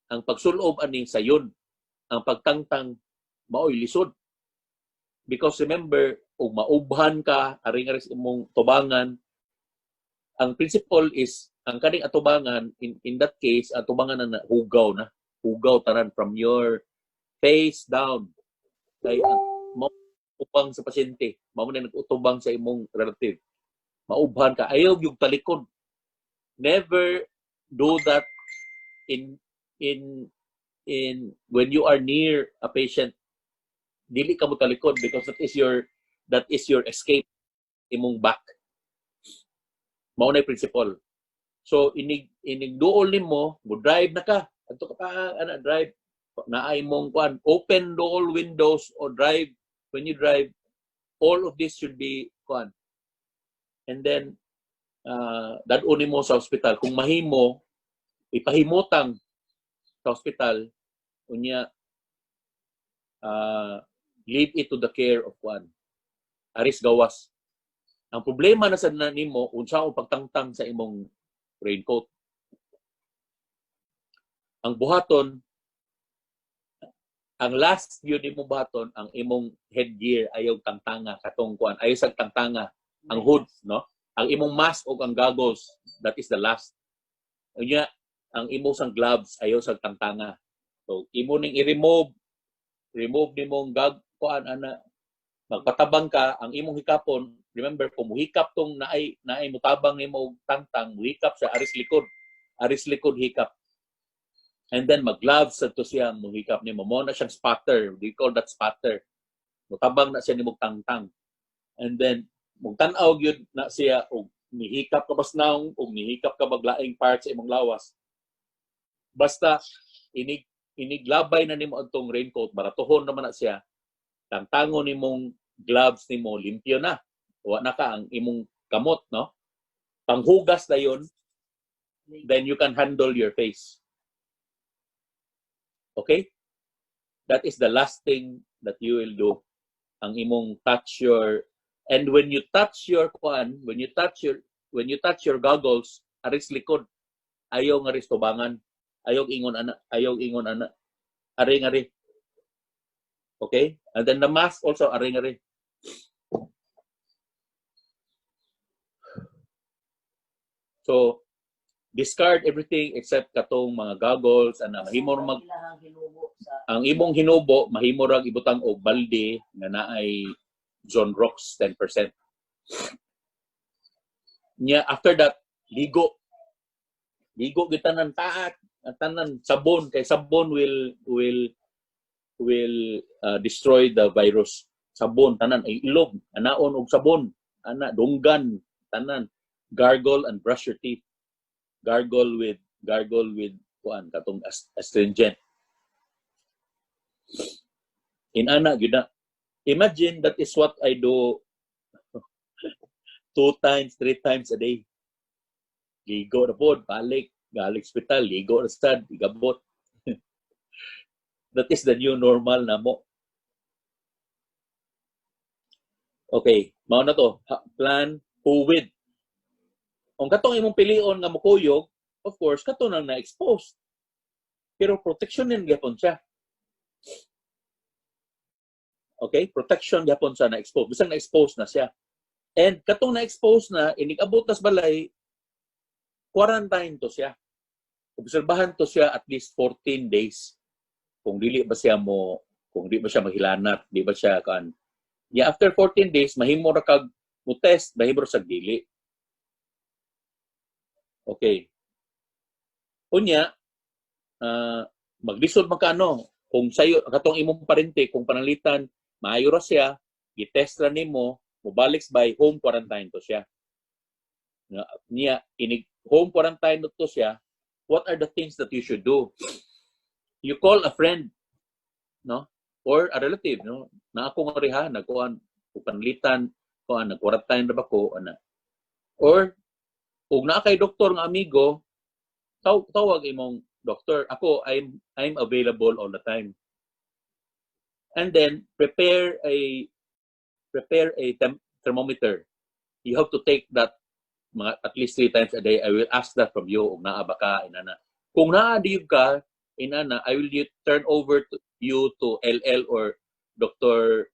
ang pagsulob ani sayon, ang pagtangtang maoy lisod. Because remember, kung maubhan ka, aring-aring imong tubangan, ang principle is, ang kaning atubangan, in that case, atubangan na hugaw tanan from your face down. Kay maubang sa pasyente, mao na nag-utubang sa imong relative. Maubhan ka, ayaw yung talikod. Never do that in when you are near a patient. Dili ka mo talikod because that is your escape imong back. Mao na principle. So inigduol nimo, mo drive na ka. Adto ka pa drive naay mong kuan, open all windows or drive. When you drive, all of this should be kuan. And then daduni mo sa ospital. Kung mahimo, ipahimutang sa ospital unya leave it to the care of kuan. Aris gawas. Ang problema na sa nimo unsa ang pagtangtang sa imong raincoat. Ang buhaton, ang last yun imong buhaton, ang imong headgear ayaw tangtanga katong kuan, ayaw sa tangtanga ang hood, no? Ang imong mask o ang goggles, that is the last. Unya, ang imong sang gloves ayaw sa tangtanga. So imo ning remove nimong kuan ana, magpatabang ka ang imong hikapon. Remember, kung muhikap tong naay mutabang nimo tangtang, muhikap sa aris likod hikap. And then mag-gloves sa to siya muhikap nimo. Mo na siyang spatter. We call that spatter. Mutabang na siya nimo tangtang. And then mugtan-aw gyud na siya og nihikap ka basnaong og nihikap ka baglaing parts sa imong lawas. Basta iniglabay na nimo adtong raincoat, baratuhon naman na siya. Tangtangon nimong gloves nimo, limpyo na. Wa na ka ang imong kamot, no? Panghugas na yun, then you can handle your face. Okay? That is the last thing that you will do. Ang imong touch your, and when you touch your kuan, when you touch your goggles, aris likod, ayaw nga ris tubangan, ayaw ingon ana, ari. Okay? And then the mask also, aring-aring. So, discard everything except katong mga goggles ana mahimo ang imong hinubo mahimo rag ibutang og balde nga naay John Rocks 10%. Nya after that ligo gitanan taat tanan sabon kay sabon will destroy the virus. Sabon tanan ay ilog anaon og sabon ana dunggan tanan gargle and brush your teeth. Gargle with kuan katong astringent. In ana gyud na. Imagine that is what I do 2 times, 3 times a day. Ligo na pod, balik hospital, ligo na sad, igabot. That is the new normal na mo. Okay, mao na to. Plan who with. Kung katong imong pilion nga mukuyog, of course, kato nang na-expose. Pero protection din gyapon siya. Okay? Protection gyapon siya na-expose. Bisang na-expose na siya. And katong na-expose na, inig-abot nas balay, quarantine to siya. Obserbahan to siya at least 14 days. Kung dili ba siya maghilanat, di ba siya kan. Yeah, after 14 days, mahimo ra kag mo test, mahimo ra sa dili. Okay. Unya, maglisod magkano kung sayo katong imong parente kung panalitan maayo ra siya, i-test ra nimo, mobalik by home quarantine to siya. Niya inig home quarantine to siya, what are the things that you should do? You call a friend, no? Or a relative, no? Na ako nga riha nagkuan panalitan ko nag-quarantine ra ba ko ana. Or kung naa kay doktor nga amigo, tawag imong doktor. Ako, I'm available all the time. And then prepare a thermometer. You have to take that at least 3 times a day. I will ask that from you kung naa ba ka inana. Kung naa di ka inana, I will turn over to you to LL or Dr.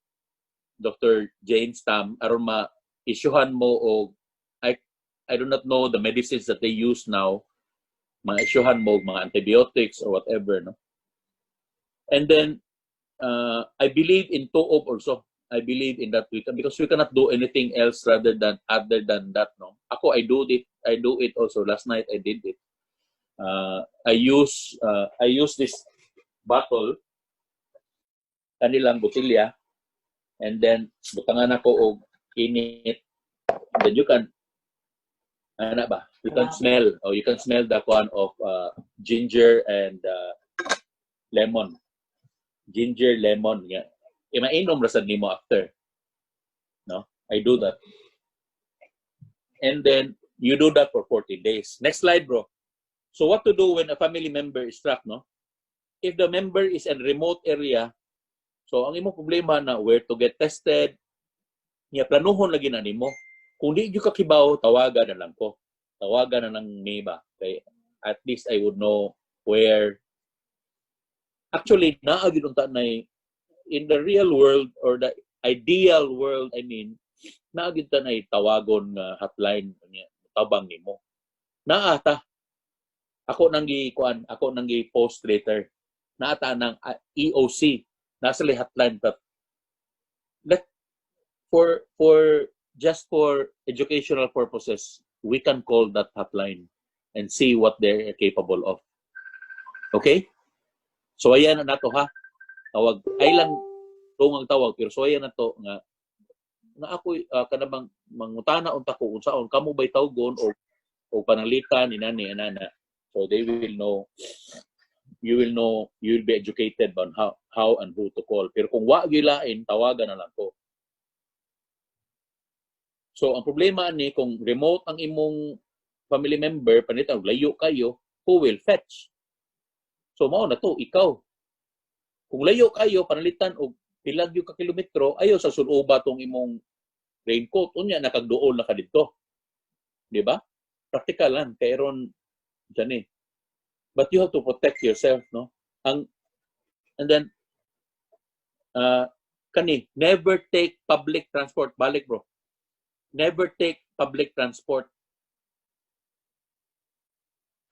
James Tam aron ma-issuehan mo og I do not know the medicines that they use now. Mga issuehan mo, mga antibiotics or whatever, no? And then, I believe in TOOP also. I believe in that because we cannot do anything else other than that, no? Ako, I do it also. Last night, I did it. I use this bottle, kanilang botilya, and then, butangan ako og init. Then you can you can smell the one of ginger and lemon. Ginger, lemon. Yeah. Mainom rasad nimo after. No? I do that. And then you do that for 14 days. Next slide, bro. So what to do when a family member is struck, no? If the member is in a remote area, so ang imong problema na where to get tested, niya planuhon lagi na nimo. Kung di ka kibaw, tawagan na lang ko. Tawagan na lang niba. Okay? At least I would know where. Actually, naagid unta na in the real world or the ideal world, I mean, naagid ta na tawagon nga hotline niya, tabang nimo. Naata. Ako nang post later. Naata ng EOC. Nasa li hotline but just for educational purposes, we can call that hotline and see what they're capable of. Okay? So ayan na to ha. Tawag ay lang tungang tawag pero so ayan na to nga ako kanabang mangutana unta ko unsaon kamo bay tawgon o panalitan inani anana. So they will know, you will be educated on how and who to call. Pero kung wa gilain tawagan na lang ko. So, ang problema ni kung remote ang imong family member, panitan, layo kayo, who will fetch? So, mao na to, ikaw. Kung layo kayo, panalitan og pilag yung kilometro, ayaw sa suluba tong imong raincoat. Unya, nakagduol na ka dito. Di ba? Practical lang. Kaya ron, dyan eh. But you have to protect yourself, no? And then, Kani, never take public transport. Balik bro. Never take public transport.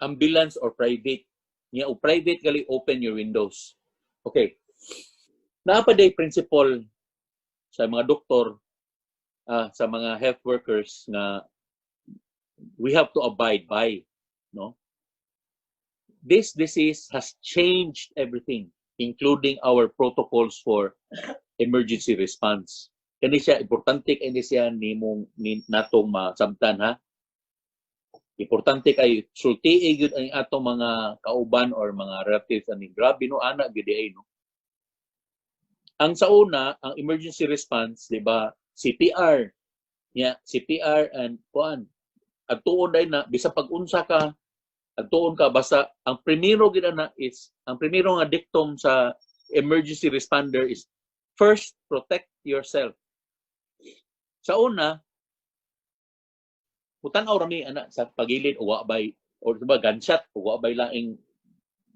Ambulance or private. Nya o private gali open your windows. Okay. Naapaday principle sa mga doktor, sa mga health workers na we have to abide by, no? This disease has changed everything, including our protocols for emergency response. Kani siya importante kay siya natong masabtan ha. Importante kay sulti gyud ang atong mga kauban or mga relatives ani grabe no ana gyud ay no. Ang sa una, ang emergency response, di ba? CPR. CPR and kuan. At tuon day na bisa pag-unsa ka at tuon ka basta ang primero gid na is ang primero nga dictum sa emergency responder is first protect yourself. Sa una, mutan-aw rami ana sa pagilid o wabay or diba gunshot o wabay laing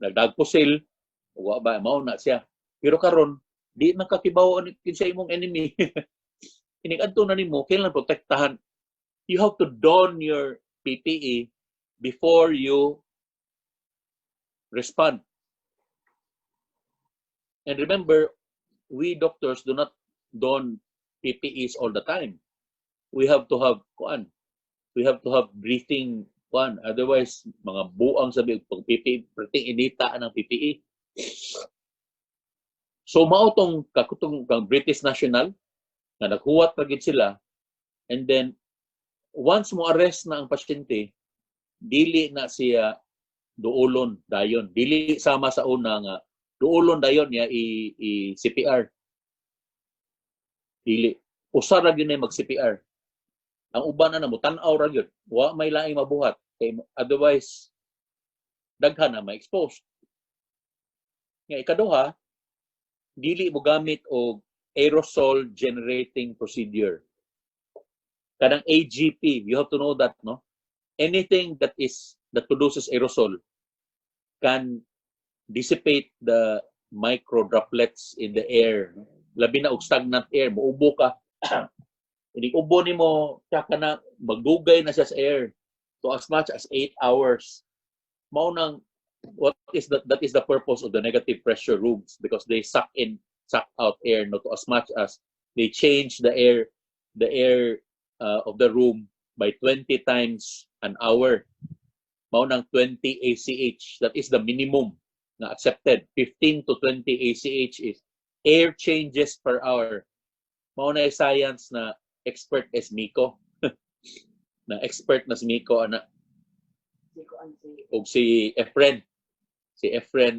nagdagpusil o wabay mao na siya. Pero karon di man kakibaw kinsa imong enemy. Inig-adto na nimo kailangan protektahan. You have to don your PPE before you respond. And remember, we doctors do not don PPEs all the time. We have to have kuan. We have to have breathing kuan. Otherwise, mga buang sabi pag PPE, perting inita ng PPE. So mao tong kakutong kang British National na naghuwat pa gid sila, and then once mo arrest na ang pasyente, dili na siya duolon dayon. Dili sama sa una nga duolon dayon niya i-CPR. Dili. Usa ra gyud na mag-CPR. Ang uban na mo tan-aw ra gyud. Wa may laing mabuhat. Kay otherwise daghan na ma-expose. Nga ikaduha, dili mo gamit og aerosol generating procedure. Kanang AGP, you have to know that, no? Anything that produces aerosol can dissipate the micro droplets in the air. Labi na og stagnant air, muubo ka. Hindi ubo nimo ka na magdugay na siya sa air to as much as 8 hours. Mao nang that is the purpose of the negative pressure rooms, because they suck out air, no, to as much as they change the air of the room by 20 times an hour. Mao nang 20 ACH. That is the minimum na accepted. 15 to 20 ACH is air changes per hour. Mao na science na expert is Miko. Na expert na si Miko ana. Og si Efren. Si Efren,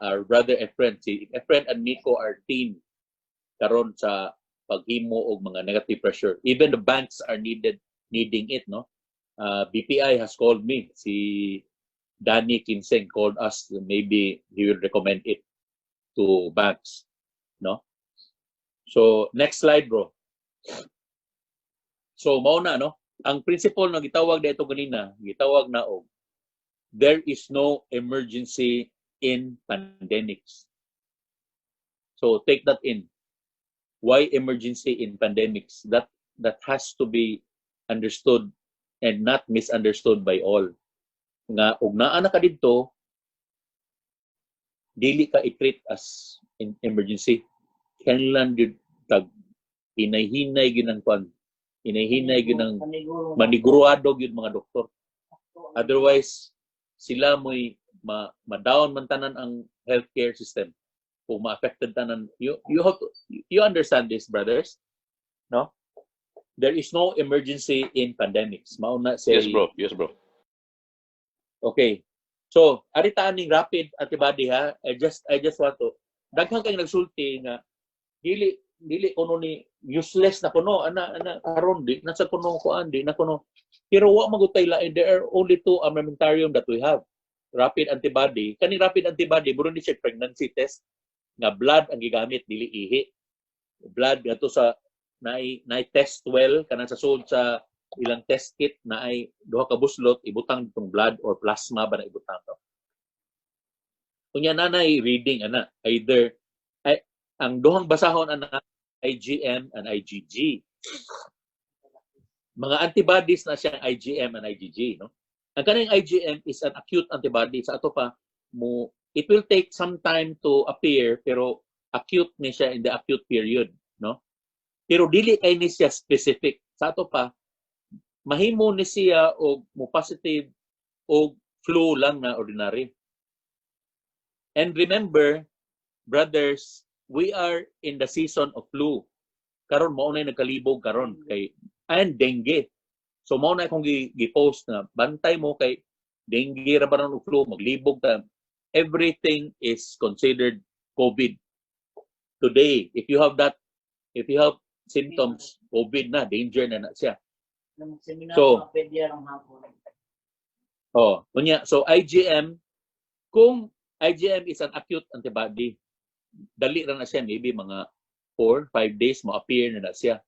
our brother Efren. Si Efren and Miko are team karon sa paghimo og mga negative pressure. Even the banks are needing it, no? BPI has called me. Si Danny Kinseng called us. Maybe he will recommend it to banks, no? So next slide, bro. So mao na, no? Ang principle na gitawag dito kanina, gitawag na og there is no emergency in pandemics. So take that in. Why emergency in pandemics? That has to be understood and not misunderstood by all. Nga og naa na ka didto, dili ka i-treat as in emergency. Kailangan gyud tag hinay-hinay gyud ang kwan. Hinay-hinay gyud ang maniguruado gyud mga doktor. Otherwise, sila mo'y ma-down man tanan ang healthcare system. Kung ma-affected tanan, you understand this, brothers? No? There is no emergency in pandemics. Mauna say, Yes, bro. Okay. So, aritaan ning rapid antibody ha. I just want to daghang kay nagsulti nga dili kuno ni useless na kuno ana karon di nasa kuno kuan di na kuno. Pero wa magutay lain. There are only two armamentarium that we have. Rapid antibody. Kani rapid antibody buro ni siya pregnancy test nga blood ang gigamit dili ihi. Blood gato sa naay test well kanang sa sud sa ilang test kit naay duha ka buslot ibutang itong blood or plasma ba na ibutang to. Kunya nanay reading ana either ang duhang basahon ana IgM and IgG. Mga antibodies na siyang IgM and IgG, no? Ang kaning IgM is an acute antibody. Sa ato pa, it will take some time to appear, pero acute ni siya in the acute period, no? Pero dili kay ni siya specific. Sa ato pa, mahimo ni siya og mo positive o flu lang na ordinary. And remember, brothers, we are in the season of flu. Karon mao na nagkalibog karon kay and dengue. So mao na akong gi-post na bantay mo kay dengue ra ba ng flu, maglibog ta. Everything is considered COVID. Today, if you have symptoms, COVID na, danger na siya. So, so IgM, kung IgM is an acute antibody, dali ra na siya, maybe mga 4-5 days mo-appear na siya.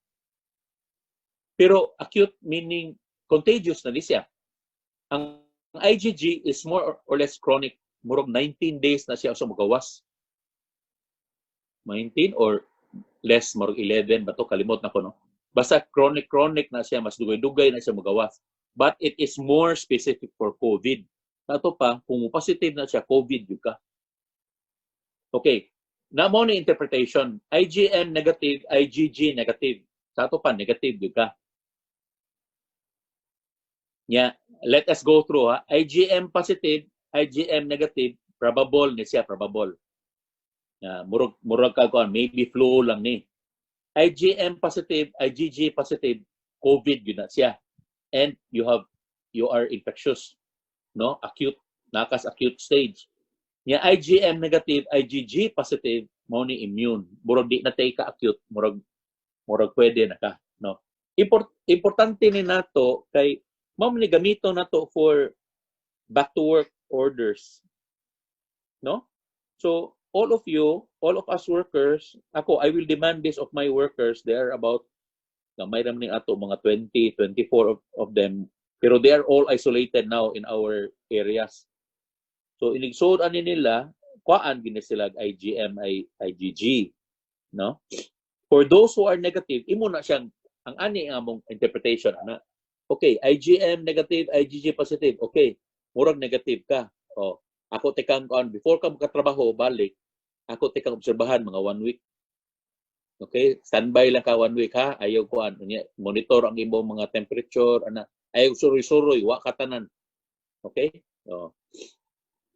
Pero acute meaning contagious na siya. Ang IgG is more or less chronic. Murag 19 days na siya sa magawas. 19 or less, murag 11 ba to, kalimot na ko, no? Basta chronic na siya, mas dugay-dugay na siya magawas. But it is more specific for COVID. Ato pa, kung positive na siya, COVID yung ka. Okay. Na mo ni interpretation, IgM negative, IgG negative. Sa ato pa, negative yung ka. Yeah, let us go through, ha. IgM positive, IgM negative, probable ni siya, probable. Murag ka ko, maybe flu lang ni. IgM positive, IgG positive, COVID yun na siya. And you are infectious, no? Acute, nakas acute stage. Yeah, IgM negative, IgG positive, mo ni immune. Murag di na tay ka acute, murag pwede na ka, no? Importante ni nato kay mao ni gamito nato for back to work orders, no? So all of us workers, I will demand this of my workers. They are about may ram ning ato mga 24 of them, pero they are all isolated now in our areas. So iligsod ani nila kuan gini sila IgM IgG, no? For those who are negative, imo na siyang ang ani nga mong interpretation ana. Okay, IgM negative, IgG positive. Okay, murag negative ka. Oh, ako tekang kuan before ka makatrabaho balik, ako tekang obserbahan mga 1 week. Okay, standby lang ka 1 week, ha. Ayaw kuan unya monitor ang imong mga temperature ana. Ayaw suroy-suroy wa katanan. Okay? Oh.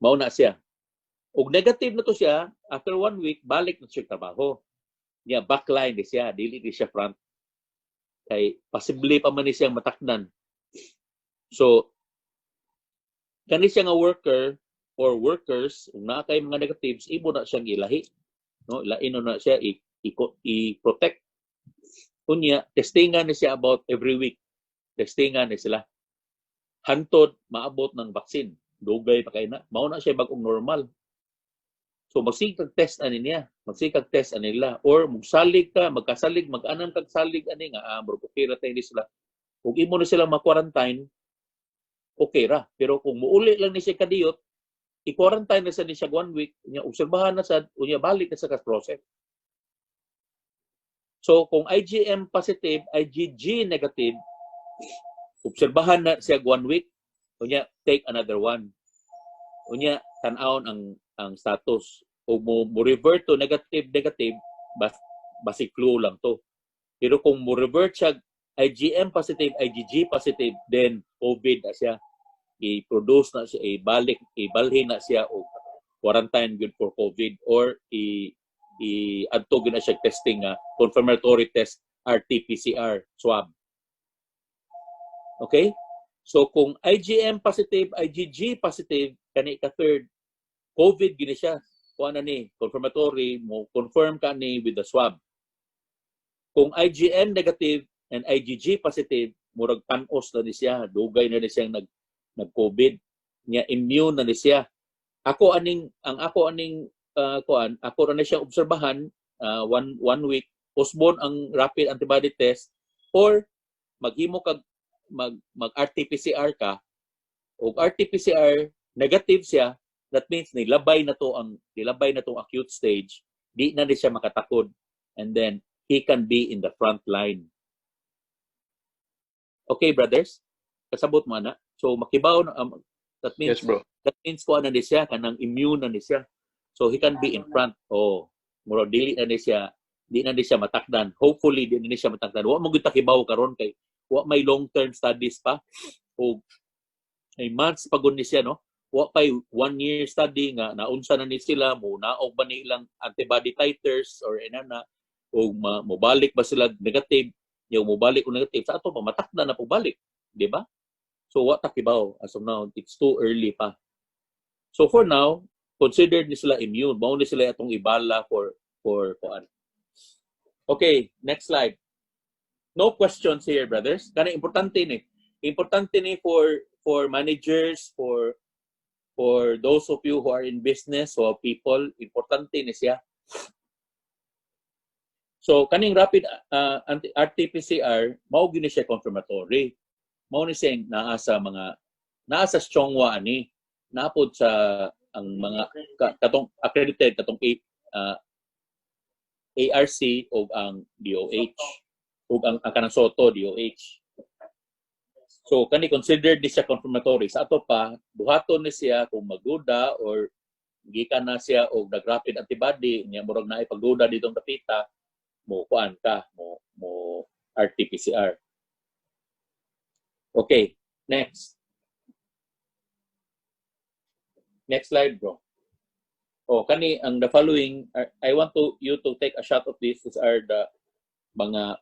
Mao na siya. Ug negative na to siya, after 1 week balik na siya trabaho. Niya backline di siya, dili di siya front. Kay possibly pa man ni siyang matakdan. So kani siya nga worker or workers, kung naa kay mga negatives, ibo na siyang ilahi, no? Ilaino na siya i-protect. Unya testingan ni siya about every week. Testingan ni sila. Hantod maabot ng vaccine. Dugay pa kay na. Mao na siya bagong normal. So magsikag test ani niya. Magsikag test ani nila or magsalig ka, magkasalig, mag-anang kag salig ani nga murupira tayo sila. Kung imo na sila ma-quarantine, okay ra. Pero kung muuli lang ni siya kadiyot, i-quarantine na sa ni siya 1 week, unya obserbahan na sa unya balik na sa process. So kung IgM positive, IgG negative, obserbahan na siya 1 week, unya take another one. Unya tan-awon ang status. O mo revert to negative, basic flu lang to. Pero kung mo revert siya IgM positive, IgG positive, then COVID na siya. I-produce na siya, ibalhin na siya o quarantine good for COVID or i-adto na siya testing confirmatory test RT-PCR swab. Okay? So kung IgM positive, IgG positive, kani ka third, COVID gini siya. Kuha na ni, confirmatory, mo confirm ka ni with the swab. Kung IgM negative and IgG positive, murag panos na ni siya, dugay na ni siyang nag-COVID, niya immune na ni siya. Ako na siya obserbahan 1 week, postpone ang rapid antibody test or maghimo kag mag RT-PCR ka o RT-PCR negative siya, that means nilabay na to ang acute stage, di na di siya makatakod, and then he can be in the front line. Okay, brothers? Kasabot mo na. So makibaw na that means Yes, bro. that means ko na di siya kanang immune na di siya. So he can be in front. Oh, muro dili na di siya matakdan. Hopefully di na di siya matakdan. Wa mo gyud takibaw karon kay wa may long-term studies pa. O ay months pagod ni siya, no? Wa pay 1 year study nga naunsa na ni sila mo naog ba ni ilang antibody titers or inana o mobalik ba sila negative, yung mobalik o negative sa ato matakdan na po balik, di ba? So what takibaw as of now, it's too early pa. So for now, consider ni sila immune. Mao ni sila atong ibala for kuan. Okay, next slide. No questions here, brothers. Kana importante ni. Importante ni for managers, for those of you who are in business or people, importante ni siya. So kaning rapid RT-PCR, mao gyud siya confirmatory. Mao ni siya naasa strongwa ani, naapod sa ang mga katong accredited katong ARC o ang DOH o ang kanang SOTO DOH. So kani considered ni siya confirmatory. Sa ato pa buhaton ni siya kung magduda or gikan na siya og nag-rapid antibody niya murag naay pagduda ditong dapita mo kuan ka mo RT-PCR. Okay, next slide, bro. Oh, kani ang the following I want you to take a shot of this. These are the mga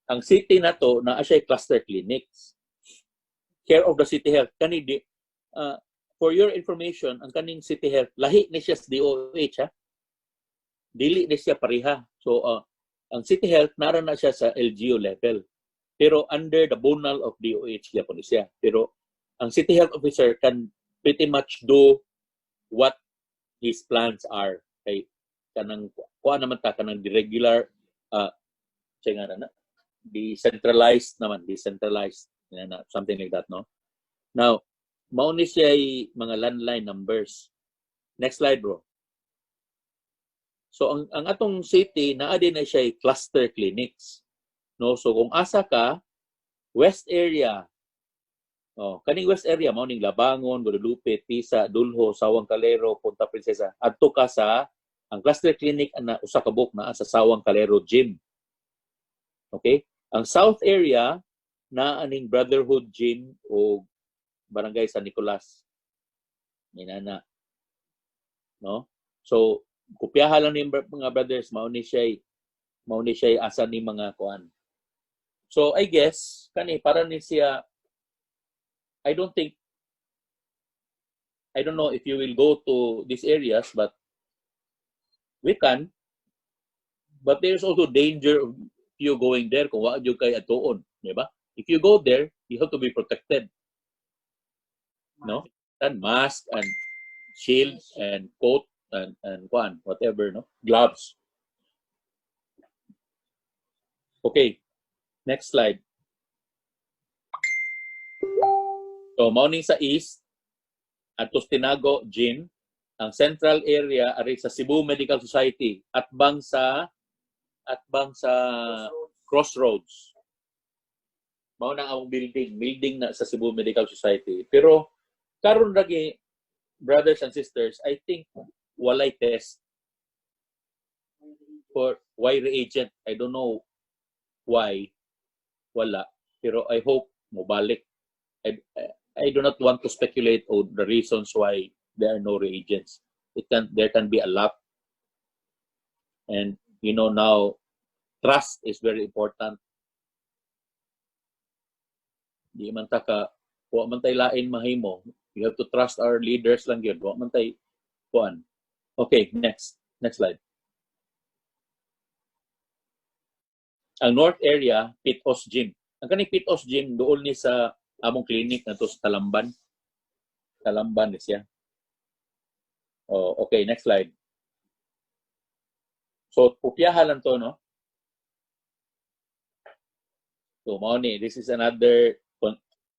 ang city na to na siya cluster clinics. Care of the city health kani di for your information ang kaning city health lahi ni siya sa DOH ha. Dili ni siya pareha. So ang city health nara na siya sa LGU level. Pero under the bonal of DOH yapon siya. Pero ang city health officer can pretty much do what his plans are. Kay kanang kuha naman ta kanang regular decentralized something like that, no? Now mao ni siya mga landline numbers. Next slide, bro. So ang atong city naa din na siya cluster clinics, no? So kung asa ka west area, kaning west area mao ning Labangon, Guadalupe, Tisa, Dulho, Sawang Calero, Punta Princesa. Adto ka sa ang cluster clinic na usa ka buk naa sa Sawang Calero Gym. Okay? Ang south area na aning Brotherhood Gym o Barangay San Nicolas. Inana. No? So kopyahan lang ni mga brothers mao ni siya asa ni mga kuan. So I guess kani para ni siya I don't know if you will go to these areas, but we can. But there's also danger of you going there kung wa jud kay atuon, di ba? If you go there, you have to be protected. No? And mask and shield and coat and whatever, no? Gloves. Okay. Next slide. So, morning sa east, at Tustinago Gym, ang central area ari sa Cebu Medical Society at bang sa Crossroads. Mao na ang building na sa Cebu Medical Society. Pero karon lagi brothers and sisters, I think walay test for why reagent. I don't know why wala, pero I hope mobalik. I do not want to speculate on the reasons why there are no reagents. There can be a lot. And you know now trust is very important. Di man ta ka wa man tay lain mahimo. You have to trust our leaders lang yun. Wa man tay kuan. Okay, next slide. Ang north area, Pitos Gym. Ang kaning Pitos Gym doon ni sa among clinic na to sa Talamban. Talamban ni siya. Oh, okay, next slide. So, pupyahan lang to, no? So, mao ni, this is another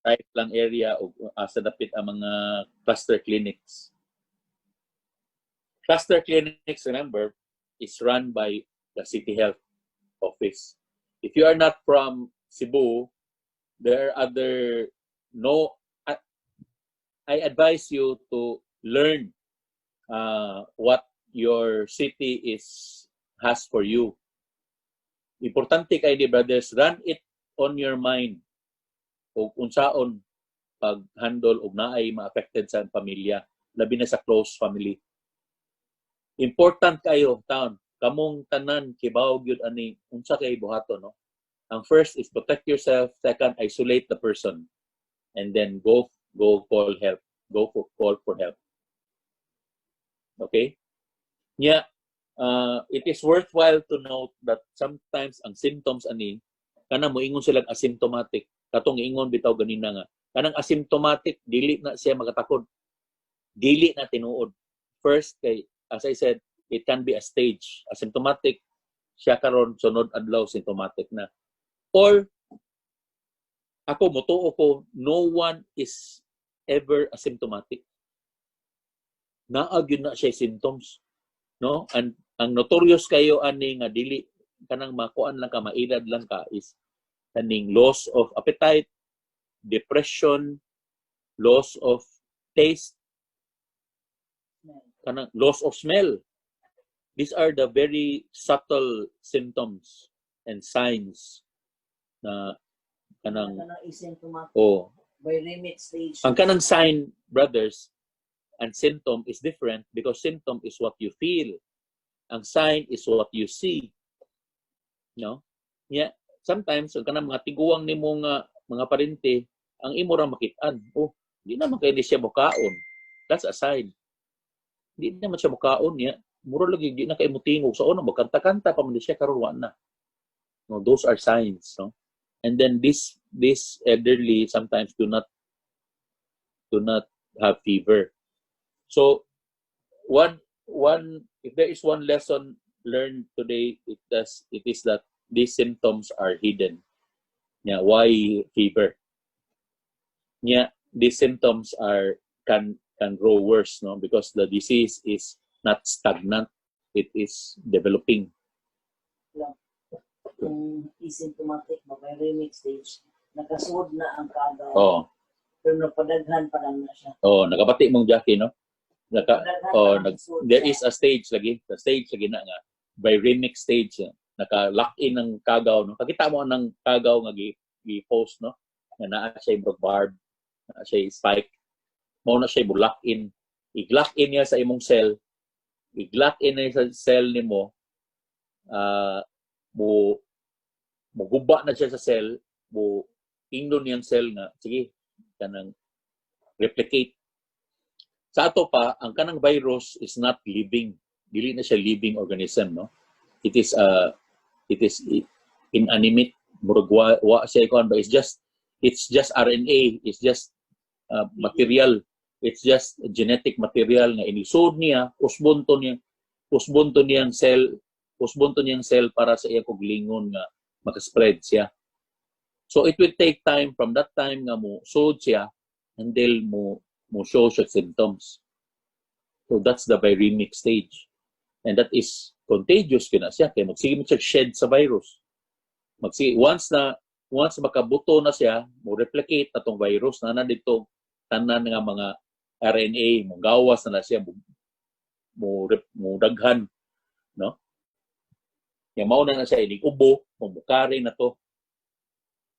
right lang area o sa dapit ang mga cluster clinics. Cluster clinics, remember, is run by the city health office. If you are not from Cebu, there are other no. I advise you to learn what your city has for you. Importante kay di brothers, run it on your mind o unsaon pag-handle og naay ma-affected sa pamilya, labi na sa close family. Important kayo taon, kamong tanan kibaw gyud ani unsa kay buhaton, no? Ang first is protect yourself, second isolate the person, and then go call help. Call for help. Okay? Yeah, it is worthwhile to note that sometimes ang symptoms ani kanang moingon sila asymptomatic. Katong ingon bitaw ganina nga. Kanang asymptomatic dili na siya makatakod. Dili na tinuod. First kay as I said, it can be a stage. Asymptomatic siya karon sunod adlaw symptomatic na. Or ako motuo ko no one is ever asymptomatic. Naag yun na siya symptoms, no? And ang notorious kayo ani nga dili kanang makuan lang ka mailad lang ka is kaning loss of appetite, depression, loss of taste, kanang loss of smell. These are the very subtle symptoms and signs na kanang by limit stage. Ang kanang sign, brothers, and symptom is different because symptom is what you feel. Ang sign is what you see. No? Yeah. Sometimes, ang kanang mga tiguang ni mga parente, ang imo ra makitaan. Oh, di naman kayo di siya mukaon. That's a sign. Di naman siya mukaon niya. Muro lagi, di na kayo mutingog. So, ano, magkanta-kanta pa man di siya karuan na. No, those are signs. No? And then this elderly sometimes do not have fever. So if there is one lesson learned today, it is that these symptoms are hidden. Yeah, why fever? Yeah, these symptoms can grow worse, no? Because the disease is not stagnant; it is developing. Yeah. Kung asymptomatic, may remix stage, nakasud na ang kagaw. Oh. Pero napadaghan pa lang na siya. Oh, nakabati mong Jackie, no? There is a stage lagi. The stage lagi na nga. By remix stage, naka-lock in ng kagaw, no? Kakita mo ng kagaw nga gi-post, no? Nga naa siya yung barb, naa siya yung spike. Mao na siya i-lock in. I-lock in niya sa imong cell. I-lock in niya sa cell nimo. Guba na siya sa cell, ingnon niyang cell nga, sige, kanang replicate. Sa ato pa, ang kanang virus is not living. Dili na siya living organism, no? It is inanimate. Murag wa siya ikon ba? It's just RNA. It's just material. It's just genetic material nga inisod niya, usbunto niyang cell para sa iya kog lingon nga makaspread siya. So it will take time from that time nga mo sod siya until mo show siya symptoms. So that's the viremic stage. And that is contagious kina siya kay magsige mo siya shed sa virus. Once makabuto na siya, mo replicate atong virus na dito tanan nga mga RNA, mo gawas na siya mo daghan, no? Yung mauna na siya, inig-ubo, mumukari na to.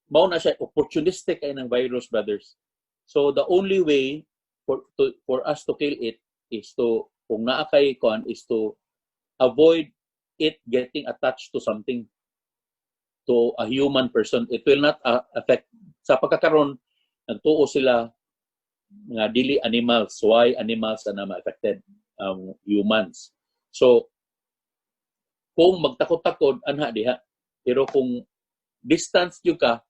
Mauna siya, opportunistic ay ng virus, brothers. So, the only way for us to kill it is to, kung naakay kuan, is to avoid it getting attached to something, to a human person. It will not affect. Sa pagkakaroon, nagtuo sila nga dili animals. Why animals na ma-affected? Humans. So, kung magtakot-takot, anha diha. Pero kung distance yung ka,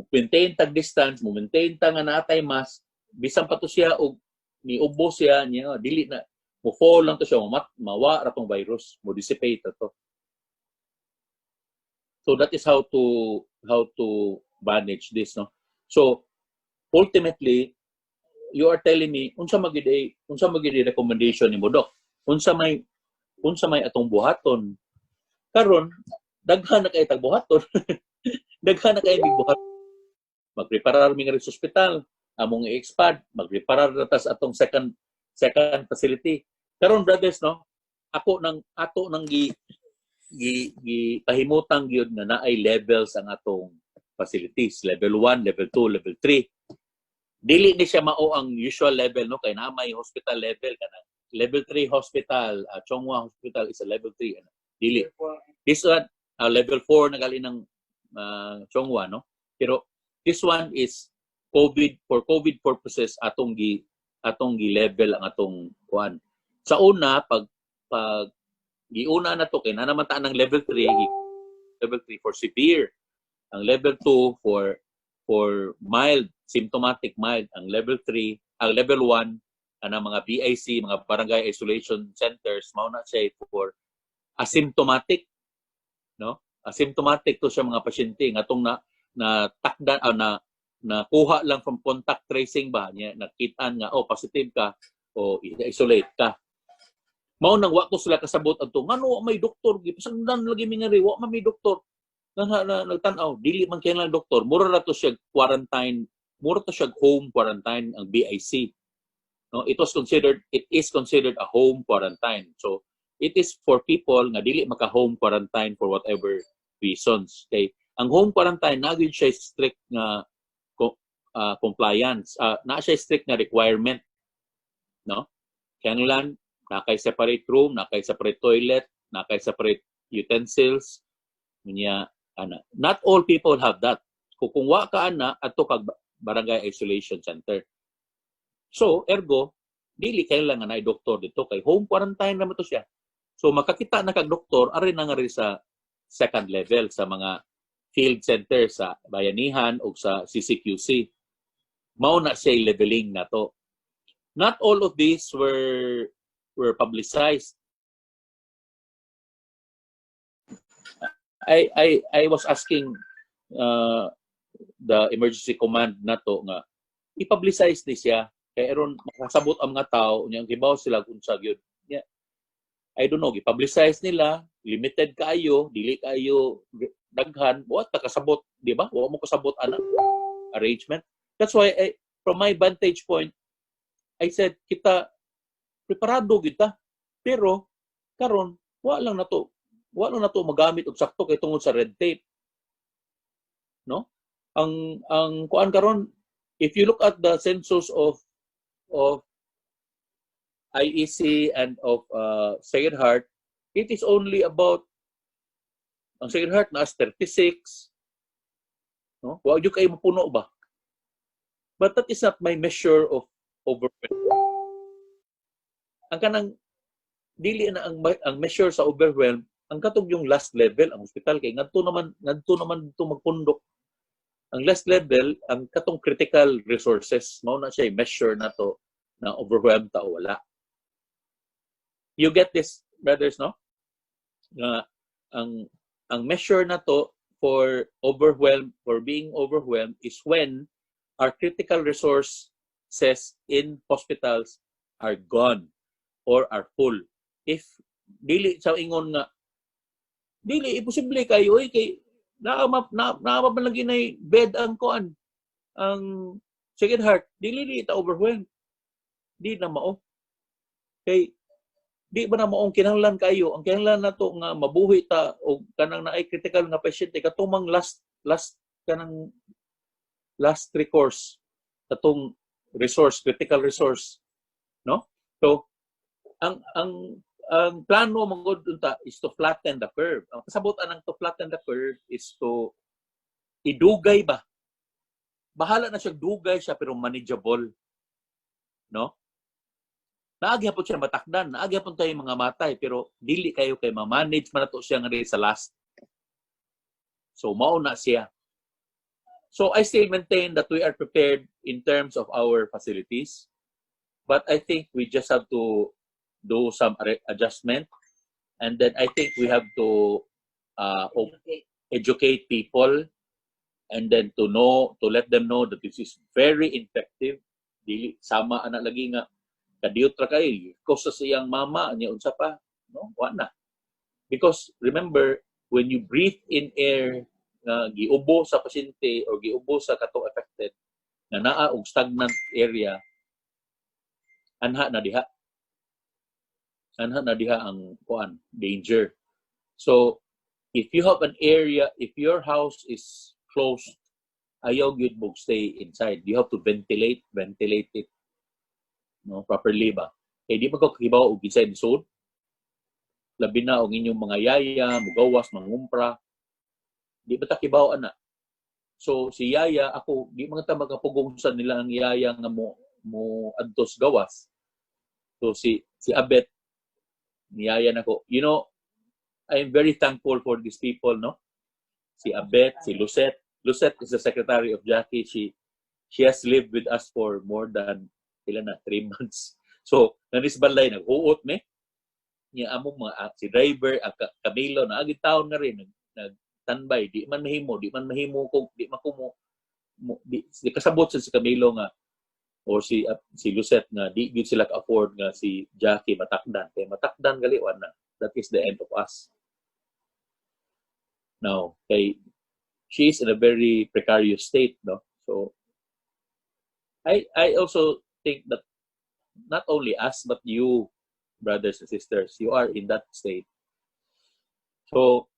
maintain tag distance, maintain tag nga naatay mask, bisan pa to siya og niubo siya niya, dili na mo fall lang to siya, mawa ra tong virus, mo dissipate to. So that is how to manage this, no? So ultimately, you are telling me unsa magid recommendation nimo, Doc? Unsa may unsa may atong buhaton. Karon daghan na kay tag buhaton. Daghan na kay buhat. Magpreparar mi nga sa ospital, among i-expand, magpreparar na tas atong second facility. Karon brothers no, ato nang pahimutang gyud na naay levels ang atong facilities, level 1, level 2, level 3. Dili ni siya mao ang usual level no, kay naa may hospital level kana. Level 3 hospital, Chonghua Hospital is a level 3. Dili. This one level 4 nagali ng Chonghua no. Pero this one is for COVID purposes atong gi level ang atong kuan. Sa una pag giuna na to kay na naman ta ng level 3 for severe, ang level 2 for mild, symptomatic mild, ang level 3, ang level 1 ana mga BIC, mga barangay isolation centers mao na siya for asymptomatic no, asymptomatic to siya mga pasyente ngatong na takdan na kuha lang from contact tracing ba niya nakitaan nga positive ka o isolate ka. Mao nang wa ko sila kasabot adto ngano may doktor gipasagdan lagi mi nga ri wa may doktor na nagtan-aw dili man kay lang doktor mura ra to siya quarantine, mura to siya home quarantine ang BIC no. It is considered a home quarantine, so it is for people nga dili maka home quarantine for whatever reasons. Okay, ang home quarantine na gyud siya strict nga compliance, na siya strict na requirement no. Kinahanglan nakay separate room, nakay separate toilet, nakay separate utensils niya ana. Not all people have that. Kung wa ka ana adto kag barangay isolation center. So ergo dili kay lang na doktor dito kay home quarantine naman to siya. So makakita na kag doktor ari na nga rin sa second level sa mga field center sa bayanihan o sa CCQC. Mao na siya leveling na to. Not all of these were publicized. I was asking the emergency command na to nga i-publicize ni siya kay aron makasabot ang mga tao unyang gibaw sila kung sa gyud. Yeah. I don't know, i-publicize nila, limited kaayo, dili kaayo daghan, buhat ta kasabot, di ba? Wa mo kasabot ana arrangement. That's why from my vantage point I said kita preparado kita. Pero karon wala lang na to magamit og sakto kay tungod sa red tape. No? Ang kuan karon, if you look at the census of IEC and of Sacred Heart, it is only about ang Sacred Heart na 36. No? Wa gyud kay mapuno ba? But that is not my measure of overwhelm. Ang kanang dili na ang measure sa overwhelm ang katong yung last level ang hospital kay ngadto naman dito magpundok. Ang last level ang katong critical resources mao na siya measure na to na overwhelmed ta o wala. You get this, brothers, no? Ang measure na to for being overwhelmed is when our critical resources in hospitals are gone or are full. If dili sa ingon nga dili imposible kayo kay naamabalagi na bed ang kuan ang Sacred Heart dili ta overwhelmed di na mao kay di ba na maong kinahanglan kayo ang kinahanglan nato nga mabuhi ta og kanang naay critical nga pasyente katumang last kanang last recourse katong resource, critical resource, no? So ang plano magud unta is to flatten the curve. Ang kasabutan ng to flatten the curve is to idugay ba. Bahala na siya dugay siya pero manageable, no? Naagi hapon siya matakdan, naagi hapon tayo mga matay pero dili kayo kay ma-manage man nato siya nga sa last. So mao na siya. So I still maintain that we are prepared in terms of our facilities, but I think we just have to do some adjustment, and then I think we have to educate people, and then to let them know that this is very effective. Dili sama ana lagi nga kadiyot ra kay ko sa siyang mama niya unsa pa no? Wala na. Because remember, when you breathe in air nga giubo sa pasyente or giubo sa katong affected na naa og stagnant area, anha na diha. Anha na diha ang kuan, danger. So if you have an area, if your house is closed, ayaw gyud mo stay inside. You have to ventilate it, no, properly ba. Kay di magkakibaw og inside the zone. Labi na og inyong mga yaya, mugawas, mangumpra. Di ba takibaw ana? So si yaya, ako di mga ta magapugong sa nila ang yaya nga mo adtos gawas. So si Abet, niyaya nako. You know, I am very thankful for these people, no? Si Abet, si Lucette. Lucette is the secretary of Jackie. She has lived with us for more than 3 months. So, nanis balay nag-uot me. Niya among mga si driver, Camilo na agit taon na rin nagtanbay, di man mahimo ko, di makumo di kasabot sa si Camilo nga or si Lucette nga di gyud sila ka-afford nga si Jackie matakdan. Kay matakdan gali na. That is the end of us. Now, she is in a very precarious state, no? So I also think that not only us but you, brothers and sisters, you are in that state. So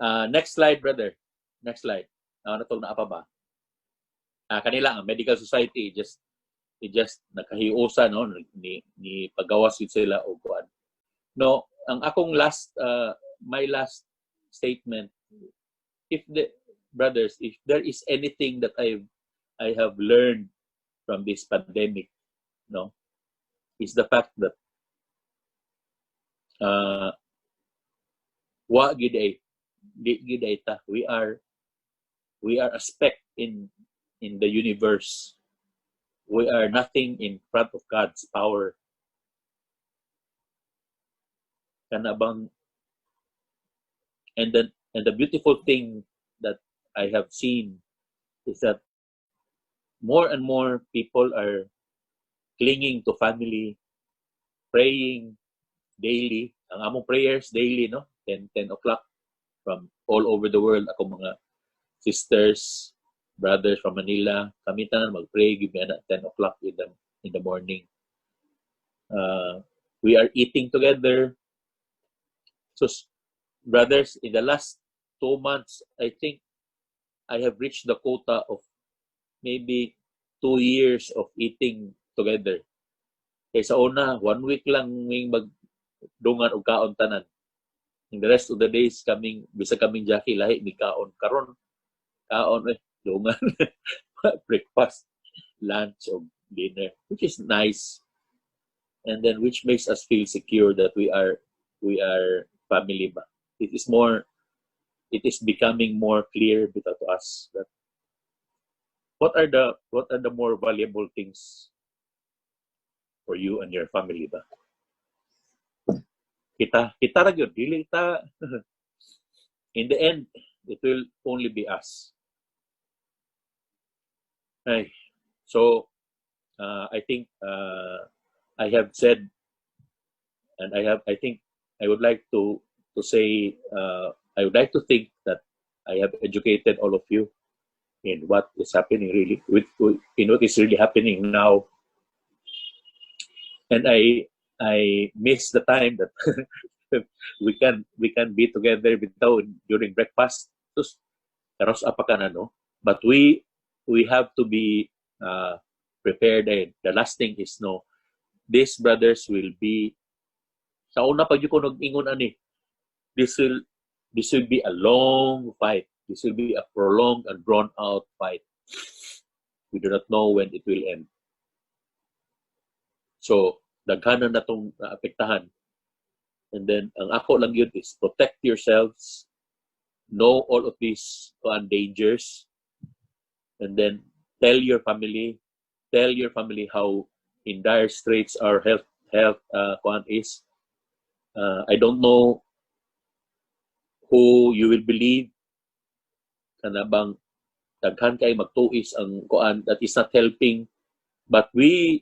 next slide, brother. Next slide. Natong na pa ba? Kanila ang Medical Society just nakahiusa, no, ni pagawas yun sila o kuan. No, ang akong my last statement, if there is anything that I have learned from this pandemic, no, is the fact that we are a speck in the universe. We are nothing in front of God's power. Kanabang, and the beautiful thing that I have seen is that more and more people are clinging to family, praying daily. Ang among prayers daily, no? 10 o'clock from all over the world. Ako mga sisters, brothers from Manila, kami tanan mag-pray give me at 10 o'clock in the morning. We are eating together. So brothers, in the last 2 months, I think I have reached the quota of maybe 2 years of eating together. Kaya sa una, 1 week lang may magdungan o kaon tanan. In the rest of the days, bisa kaming Jackie, lahi ni kaon. Karon, kaon, dungan. Breakfast, lunch, or dinner, which is nice. And then which makes us feel secure that we are family ba. It is becoming more clear to us that what are the more valuable things for you and your family ba? Kita ra gyud, dili ta. In the end, it will only be us. Ay, so I think I have said, and I think I would like to say, I would like to think that I have educated all of you in what is happening really, in what is really happening now. And I miss the time that we can be together during breakfast. Karos apa ka na, no? But we have to be prepared. The last thing is, no, these brothers will be sa una pag ko nag-ingon ani, this will be a long fight. This will be a prolonged and drawn out fight. We do not know when it will end. So daghanan na tong naapektahan. And then ang ako lang yun is protect yourselves, know all of these dangers, and then tell your family how in dire straits our health is. I don't know who you will believe. Kanabang daghan kay magtuis ang kuan that is not helping. But the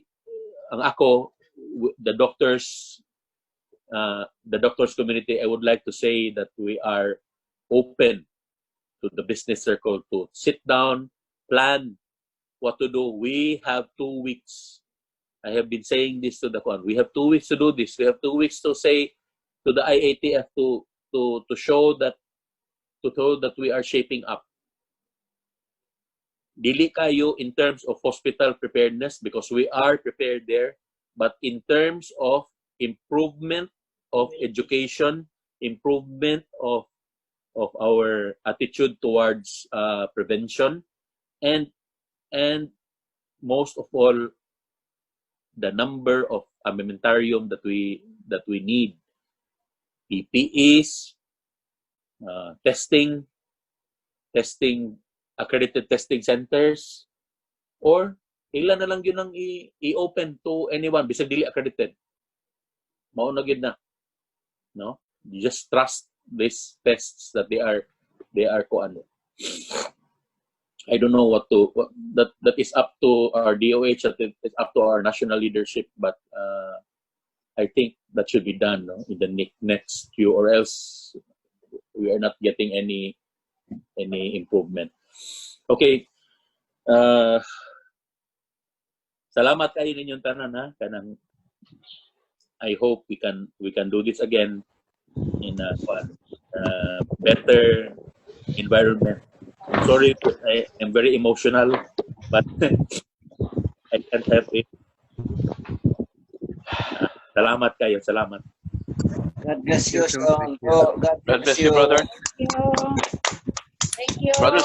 doctors the doctors community, I would like to say that we are open to the business circle to sit down, plan what to do. We have 2 weeks. I have been saying this to the con. We have 2 weeks to do this. We have 2 weeks to say to the IATF to show that we are shaping up. Dili kayo in terms of hospital preparedness because we are prepared there, but in terms of improvement of education, improvement of our attitude towards prevention, and most of all, the number of armamentarium that we need, PPEs, testing, accredited testing centers, or ilan na lang yun ang i-open to anyone bisag dili accredited. Mao na gyud na. No? You just trust these tests that they are kuan. I don't know that is up to our DOH, that is up to our national leadership, but I think that should be done, no, in the next few, or else we are not getting any improvement. Okay. Salamat kayo ninyong tanan, ha. Kanang I hope we can do this again in a better environment. I'm sorry, I am very emotional, but I can't help it. Salamat kayo, salamat. God bless you, Thank you, Shawn. thank you. God God bless you, brother. Thank you. Thank you. Brothers and